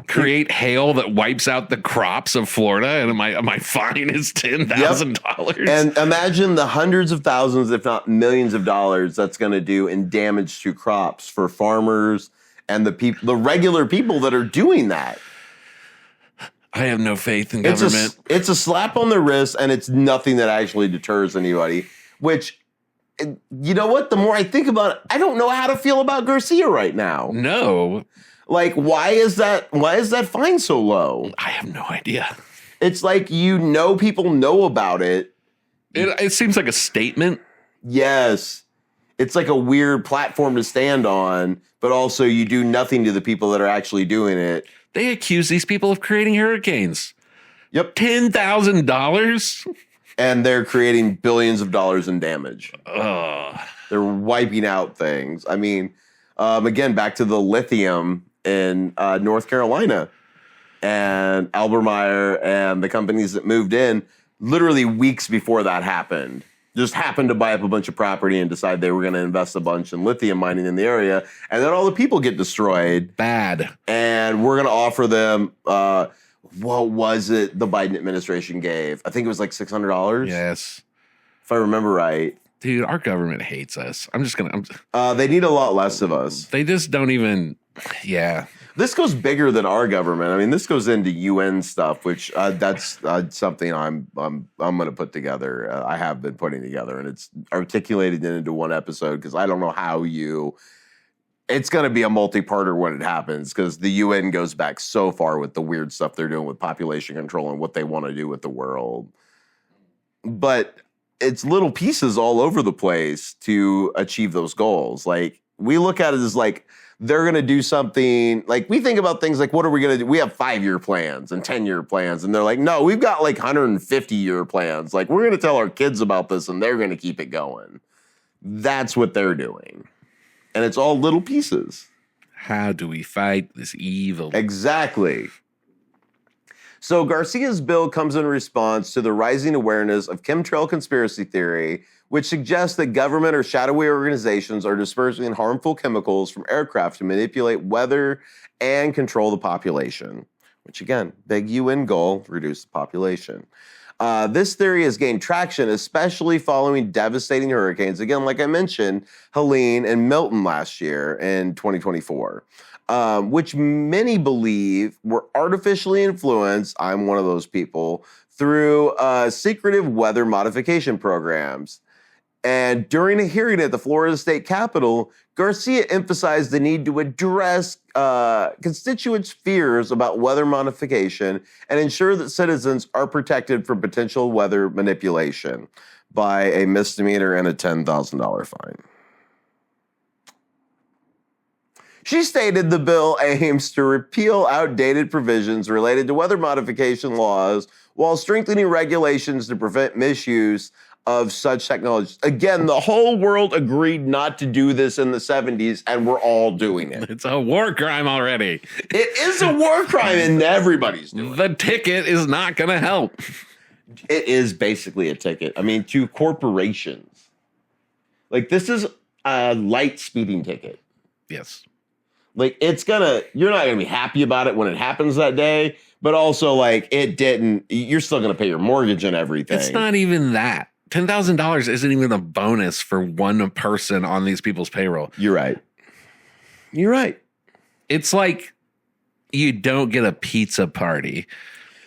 create hail that wipes out the crops of Florida, and my fine is $10,000. And imagine the hundreds of thousands, if not millions of dollars that's going to do in damage to crops for farmers and the regular people that are doing that. I have no faith in government. It's a slap on the wrist, and it's nothing that actually deters anybody, which, you know what? The more I think about it, I don't know how to feel about Garcia right now. No. Like, why is that fine so low? I have no idea. It's like, people know about it. It seems like a statement. Yes. It's like a weird platform to stand on, but also you do nothing to the people that are actually doing it. They accuse these people of creating hurricanes. Yep. $10,000? And they're creating billions of dollars in damage. Ugh. They're wiping out things. I mean, again, back to the lithium in North Carolina and Albemarle and the companies that moved in literally weeks before that happened. Just happened to buy up a bunch of property and decide they were going to invest a bunch in lithium mining in the area. And then all the people get destroyed. Bad. And we're going to offer them, what was it the Biden administration gave? I think it was like $600. Yes. If I remember right. Dude, our government hates us. They need a lot less of us. They just don't even, yeah. This goes bigger than our government. I mean, this goes into UN stuff, which that's something I'm going to put together. I have been putting together, and it's articulated into one episode because I don't know how it's going to be a multi-parter when it happens because the UN goes back so far with the weird stuff they're doing with population control and what they want to do with the world. But it's little pieces all over the place to achieve those goals. Like, we look at it as like, they're going to do something, like we think about things like, what are we going to do? We have 5-year plans and 10-year plans. And they're like, no, we've got like 150-year plans. Like, we're going to tell our kids about this and they're going to keep it going. That's what they're doing. And it's all little pieces. How do we fight this evil? Exactly. So Garcia's bill comes in response to the rising awareness of chemtrail conspiracy theory, which suggests that government or shadowy organizations are dispersing harmful chemicals from aircraft to manipulate weather and control the population, which again, big UN goal, reduce the population. This theory has gained traction, especially following devastating hurricanes, again, like I mentioned, Helene and Milton last year in 2024, which many believe were artificially influenced, I'm one of those people, through secretive weather modification programs. And during a hearing at the Florida State Capitol, Garcia emphasized the need to address constituents' fears about weather modification and ensure that citizens are protected from potential weather manipulation by a misdemeanor and a $10,000 fine. She stated the bill aims to repeal outdated provisions related to weather modification laws while strengthening regulations to prevent misuse of such technologies. Again, the whole world agreed not to do this in the 70s, and we're all doing it. It's a war crime already. It is a war crime, and everybody's doing it. The ticket is not going to help. It is basically a ticket. I mean, to corporations. Like, this is a light speeding ticket. Yes. Like, you're not going to be happy about it when it happens that day, but also, like, you're still going to pay your mortgage and everything. It's not even that. $10,000 isn't even a bonus for one person on these people's payroll. You're right. You're right. It's like you don't get a pizza party.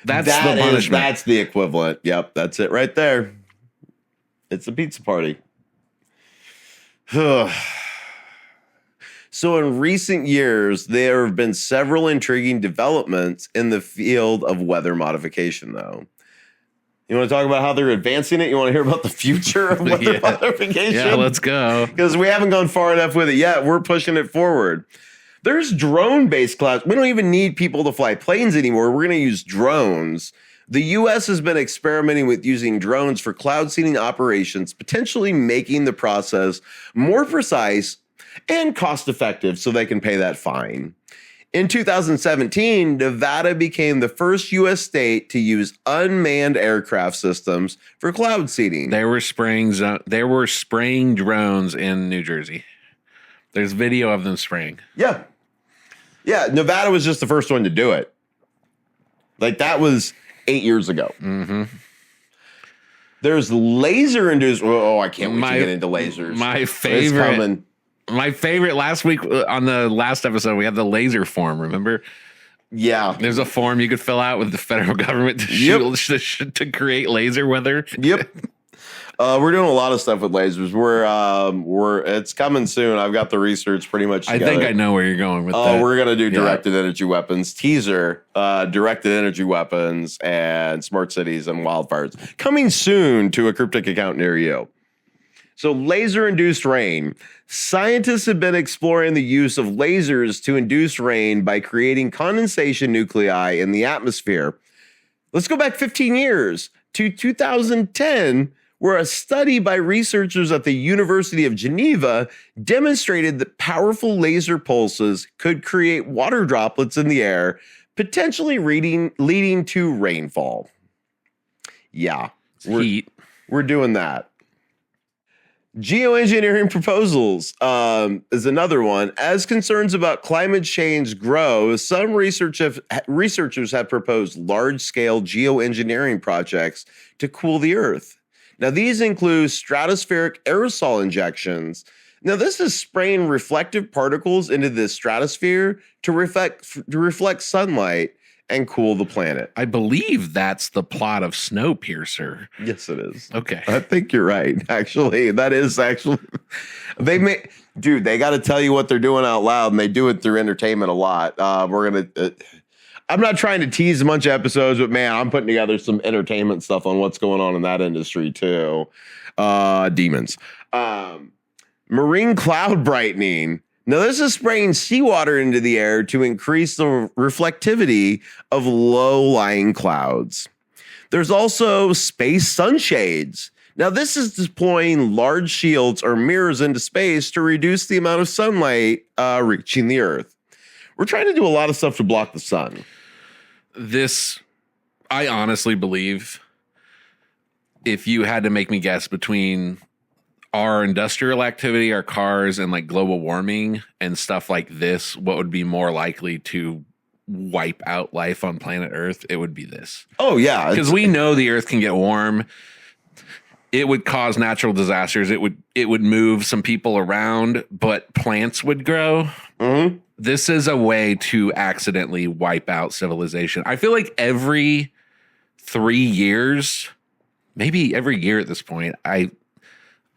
That's the punishment. That's the equivalent. Yep, that's it right there. It's a pizza party. So in recent years, there have been several intriguing developments in the field of weather modification, though. You want to talk about how they're advancing it? You want to hear about the future of weather modification? Yeah, let's go. Because we haven't gone far enough with it yet. We're pushing it forward. There's drone-based clouds. We don't even need people to fly planes anymore. We're going to use drones. The U.S. has been experimenting with using drones for cloud seeding operations, potentially making the process more precise and cost effective so they can pay that fine. In 2017, Nevada became the first U.S. state to use unmanned aircraft systems for cloud seeding. There were spraying drones in New Jersey. There's video of them spraying. Yeah. Yeah, Nevada was just the first one to do it. Like, that was 8 years ago. Mm-hmm. There's laser-induced... Oh, I can't wait to get into lasers. My favorite last week on the last episode, we had the laser form, remember? Yeah. There's a form you could fill out with the federal government to create laser weather. Yep. We're doing a lot of stuff with lasers. It's coming soon. I've got the research pretty much together. I think I know where you're going with that. We're going to do directed energy weapons, directed energy weapons, and smart cities and wildfires. Coming soon to a cryptic account near you. So laser-induced rain. Scientists have been exploring the use of lasers to induce rain by creating condensation nuclei in the atmosphere. Let's go back 15 years to 2010, where a study by researchers at the University of Geneva demonstrated that powerful laser pulses could create water droplets in the air, potentially leading to rainfall. Yeah, we're doing that. Geoengineering proposals is another one. As concerns about climate change grow, some researchers have proposed large-scale geoengineering projects to cool the Earth. Now, these include stratospheric aerosol injections. Now, this is spraying reflective particles into the stratosphere to reflect sunlight and cool the planet. I believe that's the plot of Snowpiercer. Yes, it is. Okay. I think you're right. Actually, that is actually they got to tell you what they're doing out loud, and they do it through entertainment a lot. I'm not trying to tease a bunch of episodes, but man, I'm putting together some entertainment stuff on what's going on in that industry too. Demons. Marine cloud brightening. Now, this is spraying seawater into the air to increase the reflectivity of low-lying clouds. There's also space sunshades. Now, this is deploying large shields or mirrors into space to reduce the amount of sunlight reaching the Earth. We're trying to do a lot of stuff to block the sun. This, I honestly believe, if you had to make me guess between our industrial activity, our cars, and like global warming and stuff like this, what would be more likely to wipe out life on planet Earth? It would be this. Oh, yeah. Because we know the Earth can get warm. It would cause natural disasters. It would move some people around, but plants would grow. Mm-hmm. This is a way to accidentally wipe out civilization. I feel like every 3 years, maybe every year at this point, I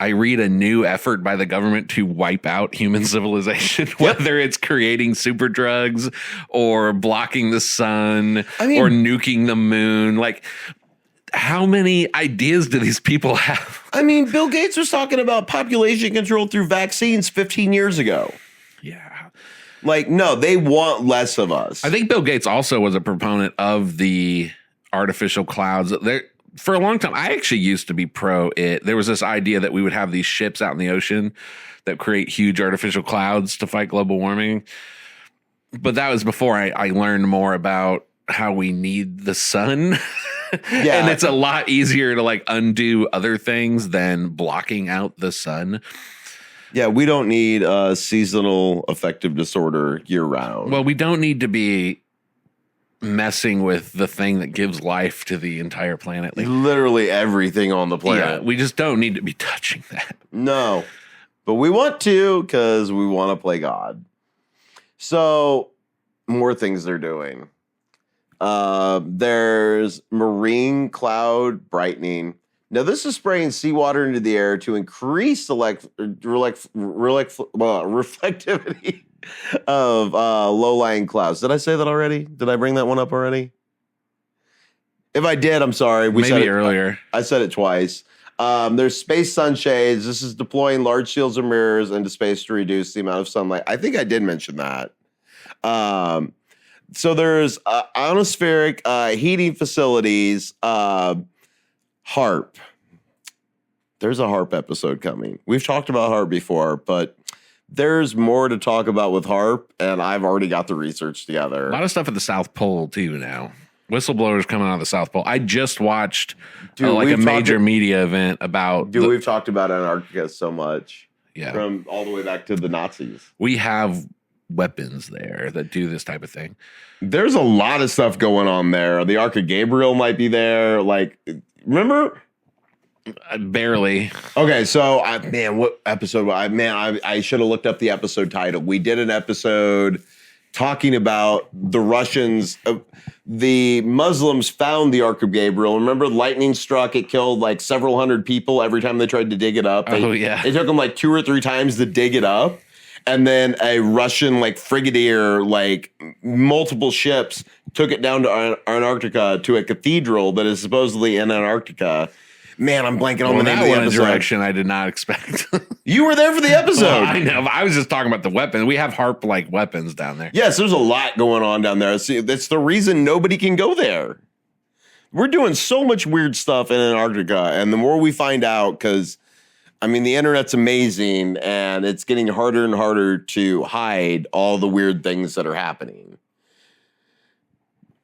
read a new effort by the government to wipe out human civilization, whether it's creating super drugs or blocking the sun or nuking the moon. Like, how many ideas do these people have? I mean, Bill Gates was talking about population control through vaccines 15 years ago. Yeah. Like, no, they want less of us. I think Bill Gates also was a proponent of the artificial clouds. For a long time, I actually used to be pro it. There was this idea that we would have these ships out in the ocean that create huge artificial clouds to fight global warming. But that was before I learned more about how we need the sun. Yeah. And it's a lot easier to like undo other things than blocking out the sun. Yeah, we don't need seasonal affective disorder year round. Well, we don't need to be messing with the thing that gives life to the entire planet. Like, literally everything on the planet. Yeah, we just don't need to be touching that. No, but we want to because we want to play God. So, more things they're doing. There's marine cloud brightening. Now, this is spraying seawater into the air to increase the reflectivity of low-lying clouds. Did I say that already? Did I bring that one up already? If I did, I'm sorry. We said it earlier. I said it twice. There's space sunshades. This is deploying large shields or mirrors into space to reduce the amount of sunlight. I think I did mention that. So there's atmospheric heating facilities. HARP. There's a HARP episode coming. We've talked about HARP before, but there's more to talk about with HAARP, and I've already got the research A together. lot of stuff at the South Pole too now. Whistleblowers coming out of the South Pole. I just watched like a major media event about. We've talked about Antarctica so much. Yeah. From all the way back to the Nazis. We have weapons there that do this type of thing. There's a lot of stuff going on there. The Ark of Gabriel might be there. Like, remember? Barely. Okay, so what episode? I should have looked up the episode title. We did an episode talking about the Russians. The Muslims found the Ark of Gabriel. Remember, lightning struck. It killed like several hundred people every time they tried to dig it up. It took them like 2 or 3 times to dig it up. And then a Russian like frigadier, like multiple ships, took it down to Antarctica to a cathedral that is supposedly in Antarctica. Man, I'm blanking on the name of the episode. Direction I did not expect. You were there for the episode. Well, I know. I was just talking about the weapon. We have HAARP like weapons down there. Yes, there's a lot going on down there. See, that's the reason nobody can go there. We're doing so much weird stuff in Antarctica, and the more we find out, because I mean, the internet's amazing, and it's getting harder and harder to hide all the weird things that are happening.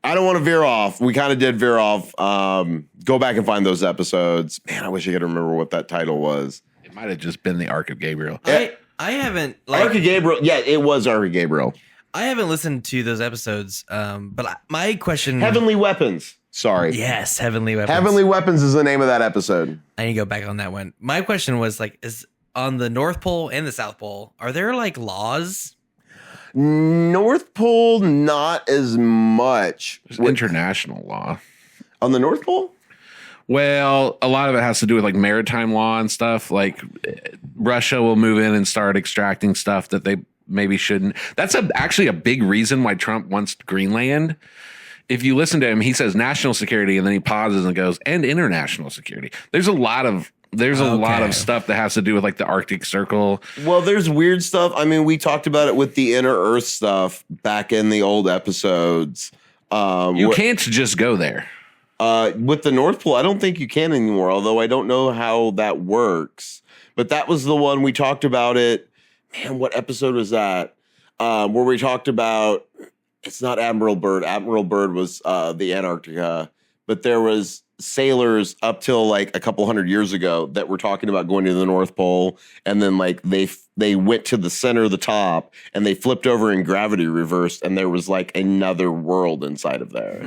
I don't want to veer off. We kind of did veer off. Go back and find those episodes. Man, I wish I could remember what that title was. It might have just been the Ark of Gabriel. I haven't Ark of Gabriel. Yeah, it was Ark of Gabriel. I haven't listened to those episodes. But my question: Heavenly Weapons. Sorry. Yes, Heavenly Weapons. Heavenly Weapons is the name of that episode. I need to go back on that one. My question was like, is on the North Pole and the South Pole, are there like laws? North Pole, not as much. There's international law. On the North Pole? Well, a lot of it has to do with like maritime law and stuff. Like Russia will move in and start extracting stuff that they maybe shouldn't. That's actually a big reason why Trump wants Greenland. If you listen to him, he says national security and then he pauses and goes, and international security. There's a lot of stuff that has to do with like the Arctic Circle. Well, there's weird stuff. I mean, we talked about it with the inner Earth stuff back in the old episodes. You can't just go there. With the North Pole, I don't think you can anymore, although I don't know how that works. But that was the one we talked about it. Man, what episode was that? Where we talked about, it's not Admiral Byrd. Admiral Byrd was the Antarctica, but there was sailors up till like a couple hundred years ago that were talking about going to the North Pole, and then like they went to the center of the top and they flipped over and gravity reversed, and there was like another world inside of there.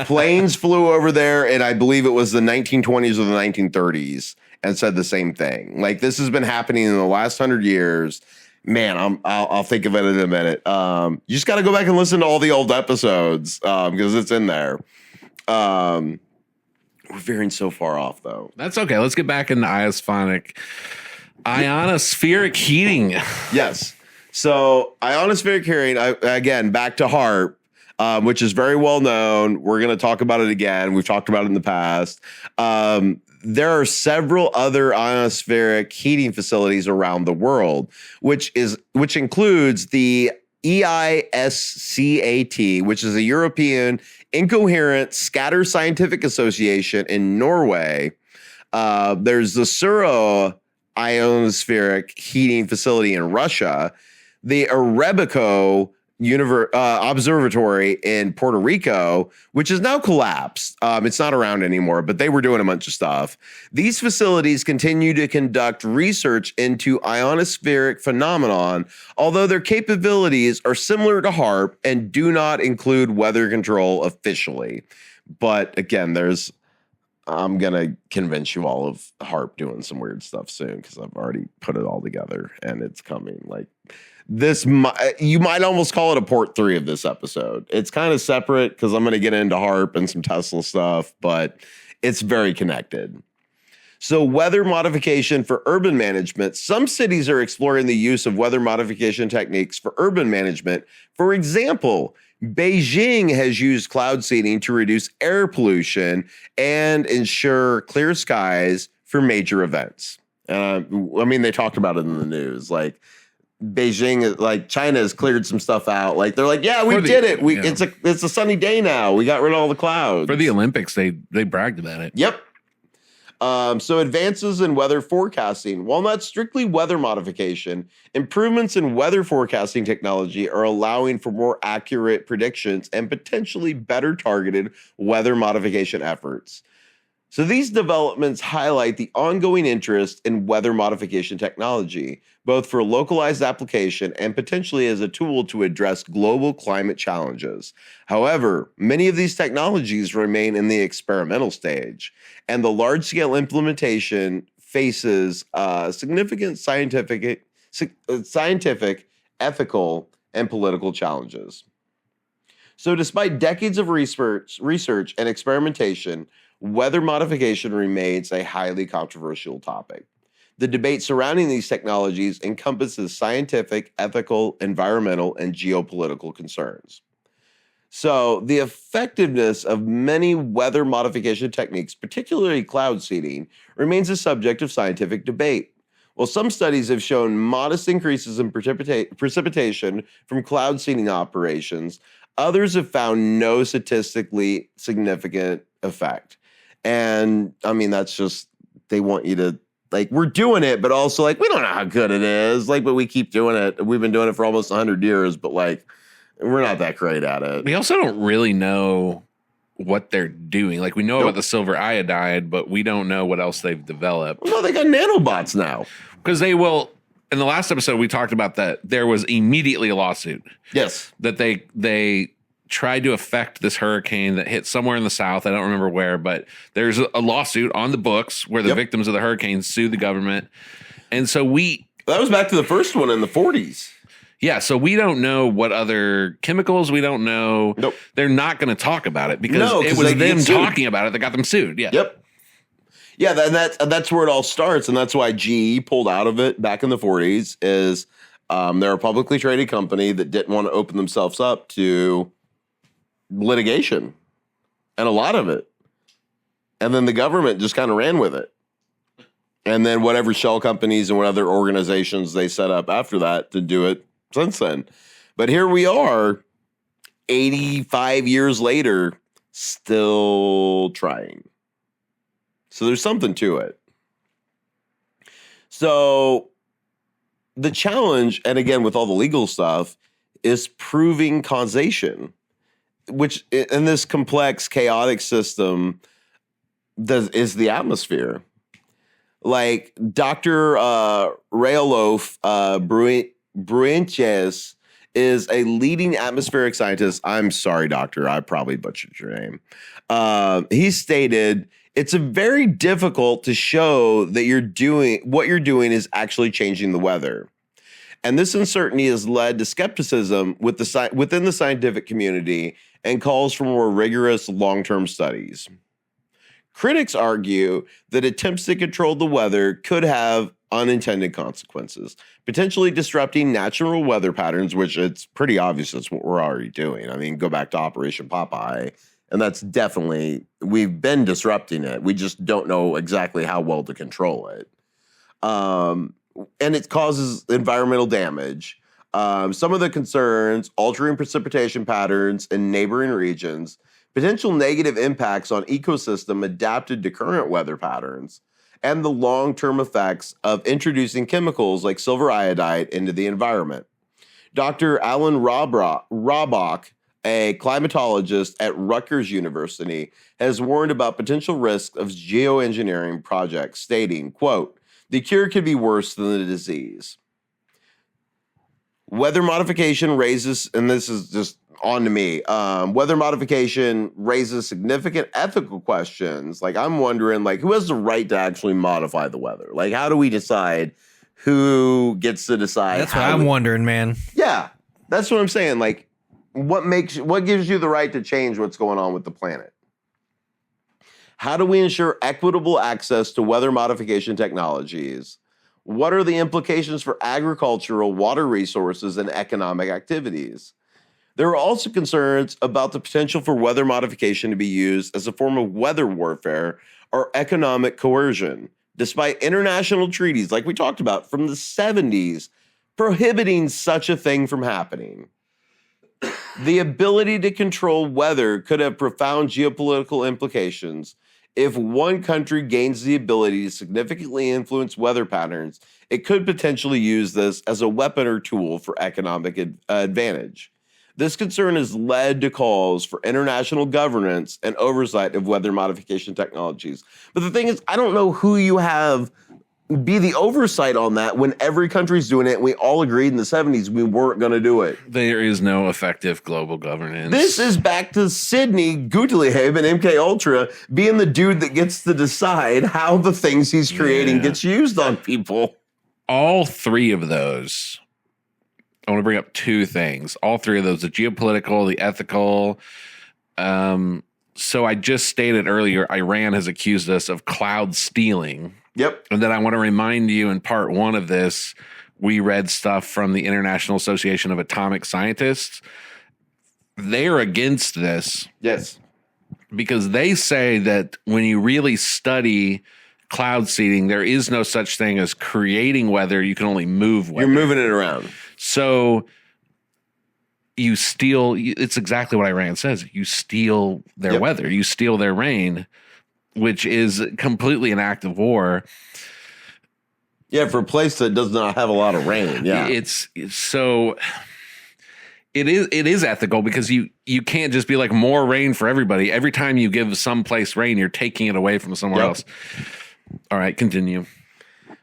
Planes flew over there, and I believe it was the 1920s or the 1930s, and said the same thing. Like, this has been happening in the last 100 years. Man, I'll think of it in a minute. You just got to go back and listen to all the old episodes because it's in there. We're veering so far off, though. That's okay. Let's get back into ionospheric heating. Yes. So ionospheric heating, again, back to HAARP, which is very well known. We're going to talk about it again. We've talked about it in the past. There are several other ionospheric heating facilities around the world, which includes the EISCAT, which is a European Incoherent Scatter Scientific Association in Norway. There's the Suro Ionospheric Heating Facility in Russia, the Arabico Observatory in Puerto Rico, which is now collapsed. It's not around anymore, but they were doing a bunch of stuff. These facilities continue to conduct research into ionospheric phenomenon, although their capabilities are similar to HAARP and do not include weather control officially. But again, I'm going to convince you all of HAARP doing some weird stuff soon, because I've already put it all together and it's coming. Like, this, you might almost call it a port 3 of this episode. It's kind of separate because I'm going to get into HAARP and some Tesla stuff, but it's very connected. So, weather modification for urban management. Some cities are exploring the use of weather modification techniques for urban management. For example, Beijing has used cloud seeding to reduce air pollution and ensure clear skies for major events. I mean, they talked about it in the news, like Beijing, like China has cleared some stuff out. Like, they're like, yeah, we did it. It's a sunny day now. We got rid of all the clouds. For the Olympics, they bragged about it. Yep. So advances in weather forecasting, while not strictly weather modification, improvements in weather forecasting technology are allowing for more accurate predictions and potentially better targeted weather modification efforts. So these developments highlight the ongoing interest in weather modification technology, both for localized application and potentially as a tool to address global climate challenges. However, many of these technologies remain in the experimental stage, and the large-scale implementation faces significant scientific, ethical, and political challenges. So despite decades of research and experimentation, weather modification remains a highly controversial topic. The debate surrounding these technologies encompasses scientific, ethical, environmental, and geopolitical concerns. So, the effectiveness of many weather modification techniques, particularly cloud seeding, remains a subject of scientific debate. While some studies have shown modest increases in precipitation from cloud seeding operations, others have found no statistically significant effect. And I mean, that's just, they want you to, like, we're doing it, but also, like, we don't know how good it is. Like, but we keep doing it. We've been doing it for almost 100 years, but, like, we're not that great at it. We also don't really know what they're doing. Like, we know about the silver iodide, but we don't know what else they've developed. Well, they got nanobots now. Because they will, in the last episode, we talked about that there was immediately a lawsuit. Yes. That they tried to affect this hurricane that hit somewhere in the south. I don't remember where, but there's a lawsuit on the books where the victims of the hurricane sued the government. And so that was back to the first one in the 40s. Yeah, so we don't know what other chemicals, we don't know. Nope. They're not going to talk about it because it was them talking about it that got them sued. Yeah. Yep. Yeah, that's where it all starts, and that's why GE pulled out of it back in the 40s, is they're a publicly traded company that didn't want to open themselves up to litigation, and a lot of it. And then the government just kind of ran with it. And then whatever shell companies and what other organizations they set up after that to do it since then. But here we are, 85 years later, still trying. So there's something to it. So the challenge, and again, with all the legal stuff, is proving causation, which in this complex, chaotic system is the atmosphere. Like Dr. Rayolof Bruinches is a leading atmospheric scientist. I'm sorry, doctor, I probably butchered your name. He stated, it's very difficult to show that what you're doing is actually changing the weather. And this uncertainty has led to skepticism within the scientific community and calls for more rigorous long-term studies. Critics argue that attempts to control the weather could have unintended consequences, potentially disrupting natural weather patterns, which it's pretty obvious that's what we're already doing. I mean, go back to Operation Popeye, and that's definitely, we've been disrupting it. We just don't know exactly how well to control it. And it causes environmental damage. Some of the concerns, altering precipitation patterns in neighboring regions, potential negative impacts on ecosystem adapted to current weather patterns, and the long-term effects of introducing chemicals like silver iodide into the environment. Dr. Alan Robach, a climatologist at Rutgers University, has warned about potential risks of geoengineering projects, stating, quote, "The cure could be worse than the disease." Weather modification raises, and this is just on to me, weather modification raises significant ethical questions. Like, I'm wondering, like, who has the right to actually modify the weather? Like, how do we decide who gets to decide? That's what I'm wondering, man. Yeah, that's what I'm saying. Like, what gives you the right to change what's going on with the planet? How do we ensure equitable access to weather modification technologies? What are the implications for agricultural, water resources, and economic activities? There are also concerns about the potential for weather modification to be used as a form of weather warfare or economic coercion, despite international treaties, like we talked about, from the 70s, prohibiting such a thing from happening. The ability to control weather could have profound geopolitical implications, If one country gains the ability to significantly influence weather patterns, it could potentially use this as a weapon or tool for economic advantage. This concern has led to calls for international governance and oversight of weather modification technologies. But the thing is, I don't know who you have be the oversight on that when every country's doing it. And we all agreed in the 70s we weren't going to do it. There is no effective global governance. This is back to Sidney Gutelheb and MK Ultra being the dude that gets to decide how the things he's creating gets used on people. All three of those, I want to bring up two things. All three of those, the geopolitical, the ethical. So I just stated earlier, Iran has accused us of cloud stealing. Yep. And then I want to remind you in part one of this, we read stuff from the International Association of Atomic Scientists. They're against this. Yes. Because they say that when you really study cloud seeding, there is no such thing as creating weather. You can only move weather. You're moving it around. So you steal, it's exactly what Iran says. You steal their weather. You steal their rain, which is completely an act of war. Yeah, for a place that does not have a lot of rain. Yeah. It's so it is ethical because you can't just be like more rain for everybody. Every time you give some place rain, you're taking it away from somewhere else. All right, continue.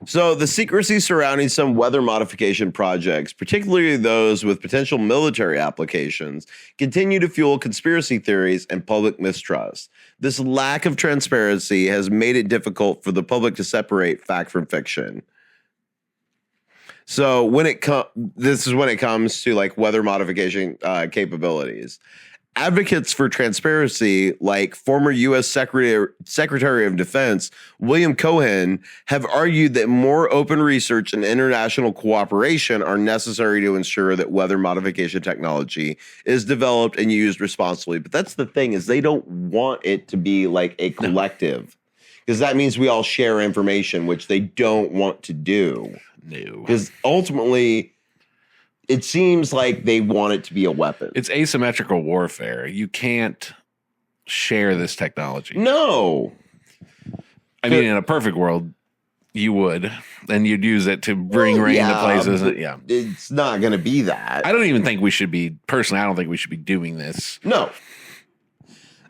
So the secrecy surrounding some weather modification projects, particularly those with potential military applications, continue to fuel conspiracy theories and public mistrust. This lack of transparency has made it difficult for the public to separate fact from fiction. So this is when it comes to like weather modification capabilities. Advocates for transparency, like former U.S. Secretary of Defense William Cohen, have argued that more open research and international cooperation are necessary to ensure that weather modification technology is developed and used responsibly. But that's the thing, is they don't want it to be like a collective, because that means we all share information, which they don't want to do. No. Because ultimately, it seems like they want it to be a weapon. It's asymmetrical warfare. You can't share this technology. No. I mean, in a perfect world, you would. And you'd use it to bring rain to places. Yeah. It's not going to be that. I don't even think we should be, personally, I don't think we should be doing this. No.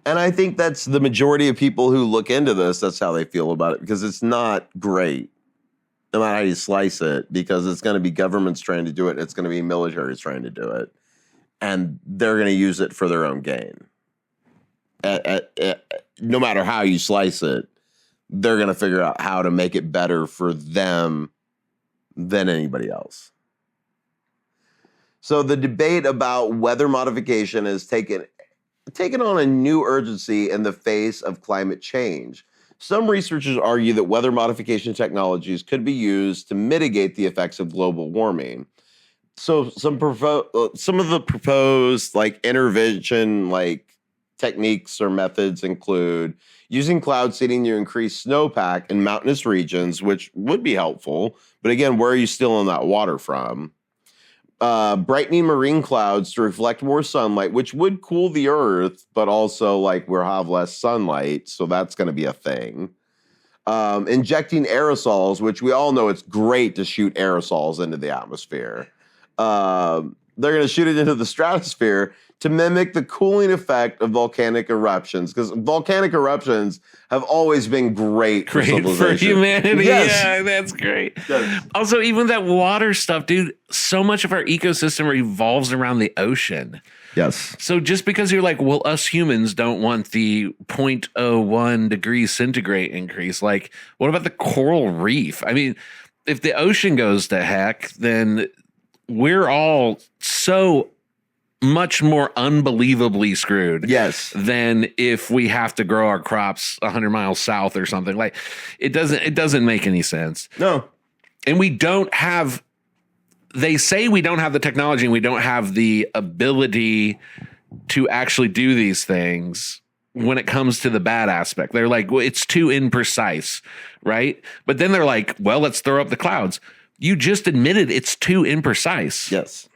And I think that's the majority of people who look into this, that's how they feel about it, because it's not great. No matter how you slice it, because it's going to be governments trying to do it, and it's going to be militaries trying to do it, and they're going to use it for their own gain. No matter how you slice it, they're going to figure out how to make it better for them than anybody else. So the debate about weather modification has taken on a new urgency in the face of climate change. Some researchers argue that weather modification technologies could be used to mitigate the effects of global warming. So some of the proposed like intervention like techniques or methods include using cloud seeding to increase snowpack in mountainous regions, which would be helpful. But again, where are you stealing that water from? Brightening marine clouds to reflect more sunlight, which would cool the earth, but also like we'll have less sunlight, so that's going to be a thing. Injecting aerosols, which we all know it's great to shoot aerosols into the atmosphere. They're going to shoot it into the stratosphere to mimic the cooling effect of volcanic eruptions, because volcanic eruptions have always been great for civilization. For humanity. Yes. Yeah, that's great. Yes. Also, even that water stuff, dude, so much of our ecosystem revolves around the ocean. Yes. So just because you're like, well, us humans don't want the 0.01 degrees centigrade increase, like, what about the coral reef? I mean, if the ocean goes to heck, then we're all so much more unbelievably screwed. Yes. Than if we have to grow our crops 100 miles south or something. Like, it doesn't make any sense. No. And we don't have, they say we don't have the technology and we don't have the ability to actually do these things when it comes to the bad aspect. They're like, well, it's too imprecise, right? But then they're like, well, let's throw up the clouds. You just admitted it's too imprecise. Yes.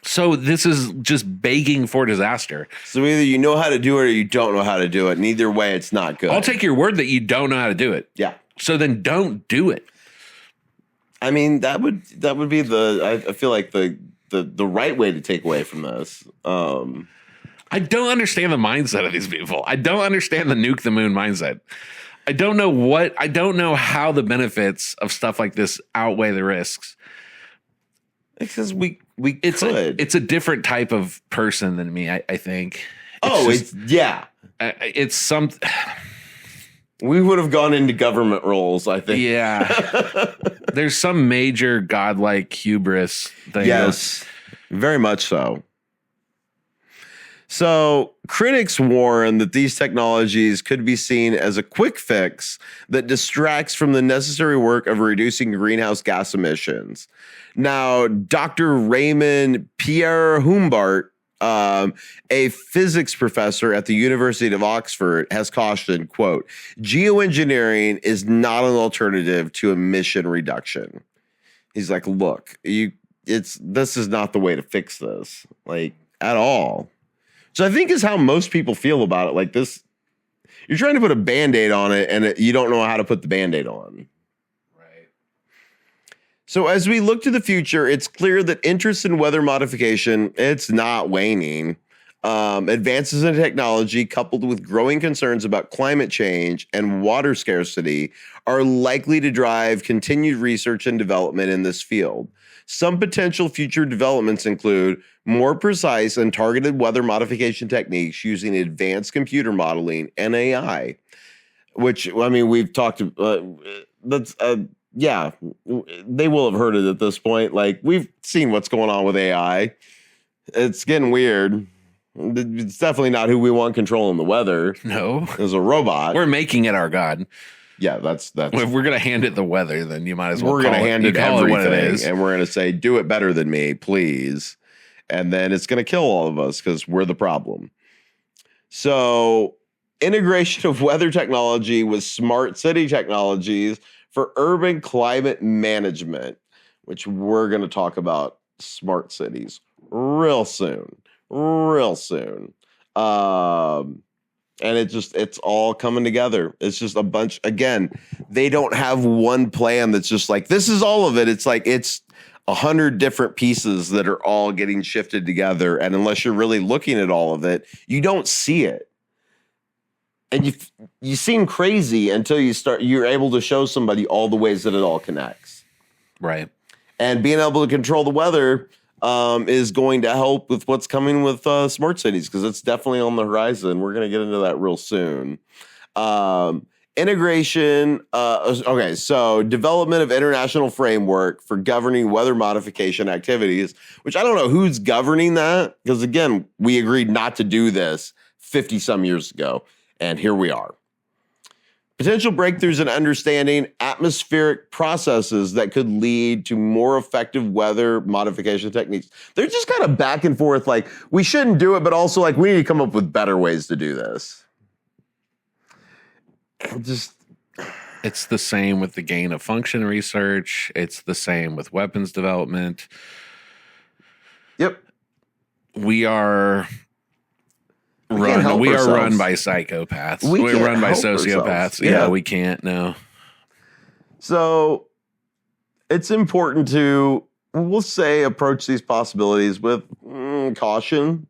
So this is just begging for disaster. So either you know how to do it or you don't know how to do it. And either way, it's not good. I'll take your word that you don't know how to do it. Yeah. So then don't do it. I mean, that would be I feel like the right way to take away from this. I don't understand the mindset of these people. I don't understand the nuke the moon mindset. I don't know how the benefits of stuff like this outweigh the risks. Because we It's could. it's a different type of person than me, I think. Yeah. It's some. We would have gone into government roles, I think. Yeah. There's some major godlike hubris thing. Yes, very much so. So critics warn that these technologies could be seen as a quick fix that distracts from the necessary work of reducing greenhouse gas emissions. Now, Dr. Raymond Pierre Humbart, a physics professor at the University of Oxford, has cautioned, quote, geoengineering is not an alternative to emission reduction. He's like, look, this is not the way to fix this, like, at all. So I think is how most people feel about it. Like this, you're trying to put a Band-Aid on it and you don't know how to put the Band-Aid on. Right. So as we look to the future, it's clear that interest in weather modification, it's not waning. Advances in technology coupled with growing concerns about climate change and water scarcity are likely to drive continued research and development in this field. Some potential future developments include more precise and targeted weather modification techniques using advanced computer modeling and AI, which, I mean, we've talked, yeah, they will have heard it at this point. Like, we've seen what's going on with AI. It's getting weird. It's definitely not who we want controlling the weather. No. As a robot. We're making it our god. Yeah, that's If we're going to hand it the weather, then you might as well we're going to hand it everything, everything, what it is. and we're going to say, do it better than me, please. And then it's going to kill all of us because we're the problem. So integration of weather technology with smart city technologies for urban climate management, which we're going to talk about smart cities real soon. And it's all coming together. It's just a bunch. Again, they don't have one plan that's just like, this is all of it. It's like, it's 100 different pieces that are all getting shifted together. And unless you're really looking at all of it, you don't see it. And you seem crazy until you're able to show somebody all the ways that it all connects. Right. And being able to control the weather is going to help with what's coming with smart cities, because it's definitely on the horizon. We're going to get into that real soon. Integration. Okay, so development of international framework for governing weather modification activities, which I don't know who's governing that, because again, we agreed not to do this 50 some years ago, and here we are. Potential breakthroughs in understanding atmospheric processes that could lead to more effective weather modification techniques. They're just kind of back and forth, like, we shouldn't do it, but also, like, we need to come up with better ways to do this. it's the same with the gain of function research. It's the same with weapons development. Yep. We are run by psychopaths. We're run by sociopaths. Yeah, we can't. No. So it's important to, we'll say, approach these possibilities with caution.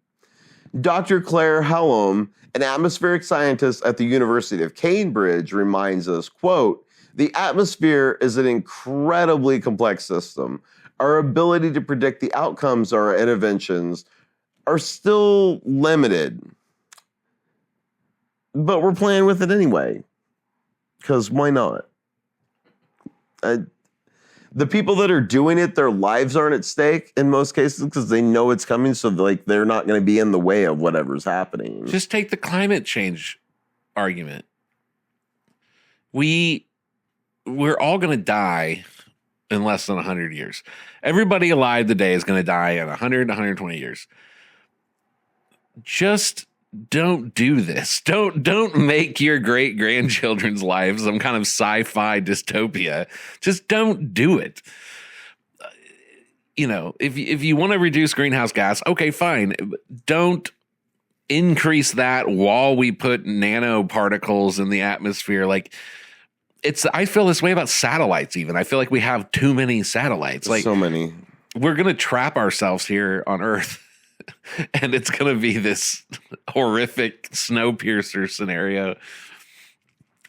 Dr. Claire Hallam, an atmospheric scientist at the University of Cambridge, reminds us, quote, the atmosphere is an incredibly complex system. Our ability to predict the outcomes of our interventions are still limited. But we're playing with it anyway, because why not? The people that are doing it, their lives aren't at stake in most cases because they know it's coming, so they're not going to be in the way of whatever's happening. Just take the climate change argument. We're all going to die in less than 100 years. Everybody alive today is going to die in 100 to 120 years. Just don't do this. Don't make your great grandchildren's lives some kind of sci-fi dystopia. Just don't do it. if you want to reduce greenhouse gas, okay, fine. Don't increase that while we put nanoparticles in the atmosphere. Like, I feel this way about satellites even. I feel like we have too many satellites. Like, so many. We're going to trap ourselves here on Earth. And it's going to be this horrific Snowpiercer scenario.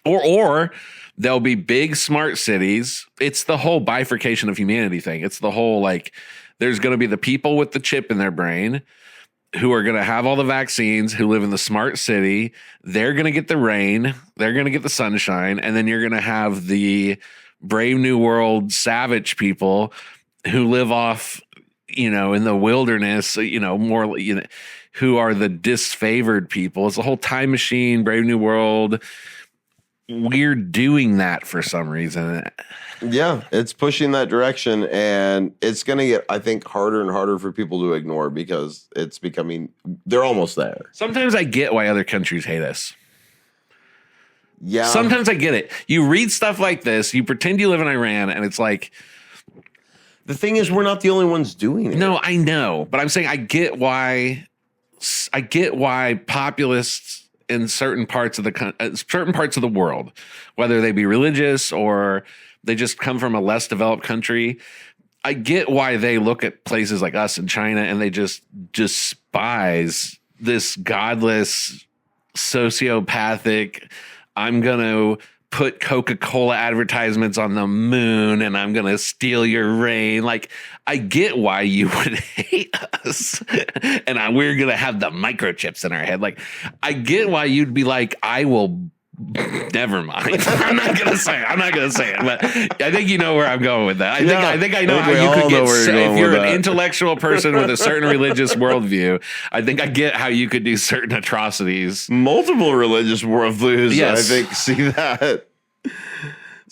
Or there'll be big smart cities. It's the whole bifurcation of humanity thing. It's the whole, like, there's going to be the people with the chip in their brain who are going to have all the vaccines, who live in the smart city. They're going to get the rain. They're going to get the sunshine. And then you're going to have the Brave New World savage people who live off, in the wilderness, more, who are the disfavored people. It's the whole Time Machine, Brave New World. We're doing that for some reason. Yeah, it's pushing that direction, and it's going to get, I think, harder and harder for people to ignore because it's becoming, they're almost there. Sometimes I get why other countries hate us. Yeah. Sometimes I get it. You read stuff like this, you pretend you live in Iran, and it's like, the thing is, we're not the only ones doing it. no, I know, but I'm saying I get why populists in certain parts of the world, whether they be religious or they just come from a less developed country, I get why they look at places like us in China and they just despise this godless, sociopathic, I'm going to put Coca-Cola advertisements on the moon and I'm going to steal your rain. Like, I get why you would hate us and we're going to have the microchips in our head. Like, I get why you'd be like, I will, never mind. I'm not going to say it, but I think you know where I'm going with that. I think I know how you could get, if you're an intellectual person with a certain religious worldview, I think I get how you could do certain atrocities. Multiple religious worldviews, yes. I think, see that.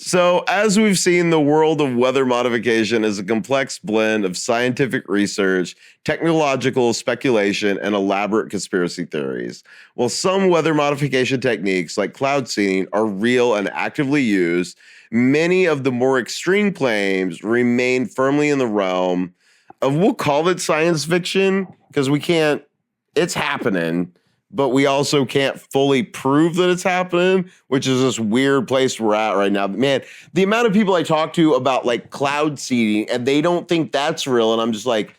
So, as we've seen, the world of weather modification is a complex blend of scientific research, technological speculation, and elaborate conspiracy theories. While some weather modification techniques, like cloud seeding, are real and actively used, many of the more extreme claims remain firmly in the realm of, we'll call it science fiction, because we can't, it's happening, but we also can't fully prove that it's happening, which is this weird place we're at right now. Man, the amount of people I talk to about like cloud seeding and they don't think that's real. And I'm just like,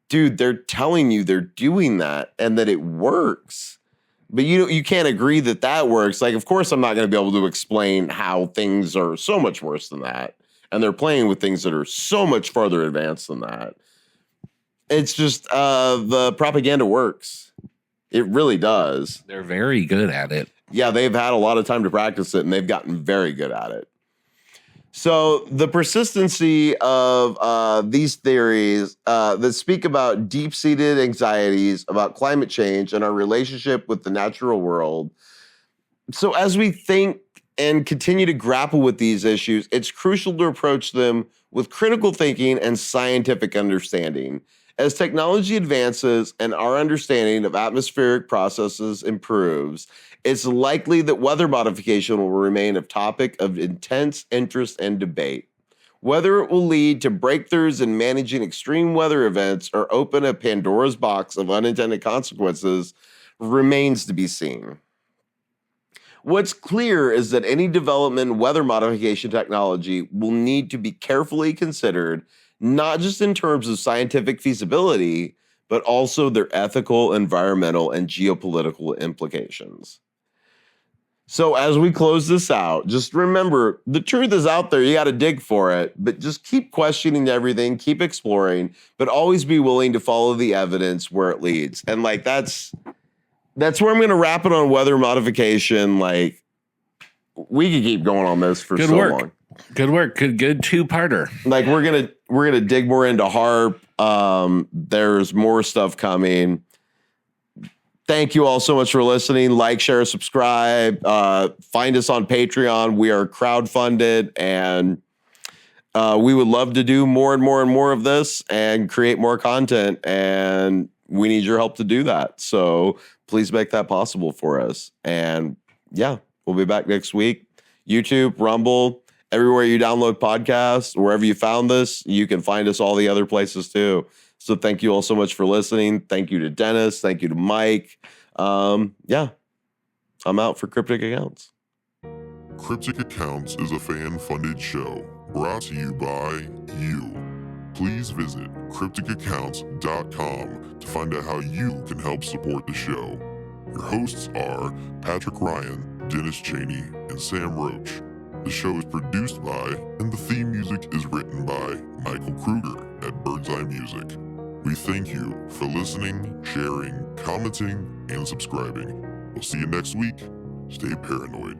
dude, they're telling you they're doing that and that it works. But you can't agree that works. Like, of course, I'm not going to be able to explain how things are so much worse than that. And they're playing with things that are so much farther advanced than that. It's just the propaganda works. It really does. They're very good at it. Yeah, they've had a lot of time to practice it, and they've gotten very good at it. So the persistency of these theories that speak about deep-seated anxieties about climate change and our relationship with the natural world. So as we think and continue to grapple with these issues, it's crucial to approach them with critical thinking and scientific understanding. As technology advances and our understanding of atmospheric processes improves, it's likely that weather modification will remain a topic of intense interest and debate. Whether it will lead to breakthroughs in managing extreme weather events or open a Pandora's box of unintended consequences remains to be seen. What's clear is that any development in weather modification technology will need to be carefully considered, not just in terms of scientific feasibility, but also their ethical, environmental, and geopolitical implications. So as we close this out, just remember, the truth is out there. You got to dig for it, but just keep questioning everything, keep exploring, but always be willing to follow the evidence where it leads. And like, that's where I'm going to wrap it on weather modification. Like, we could keep going on this for so long. Good work. Good two-parter. Like, we're gonna dig more into HARP. There's more stuff coming. Thank you all so much for listening. Like, share, subscribe. Find us on Patreon. We are crowdfunded, and we would love to do more and more and more of this and create more content. And we need your help to do that. So please make that possible for us. And yeah, we'll be back next week. YouTube, Rumble, everywhere you download podcasts, wherever you found this, you can find us all the other places too. So thank you all so much for listening. Thank you to Dennis. Thank you to Mike. Yeah, I'm out for Cryptic Accounts. Cryptic Accounts is a fan-funded show brought to you by you. Please visit crypticaccounts.com to find out how you can help support the show. Your hosts are Patrick Ryan, Dennis Cheney, and Sam Roach. The show is produced by, and the theme music is written by, Michael Kruger at Birdseye Music. We thank you for listening, sharing, commenting, and subscribing. We'll see you next week. Stay paranoid.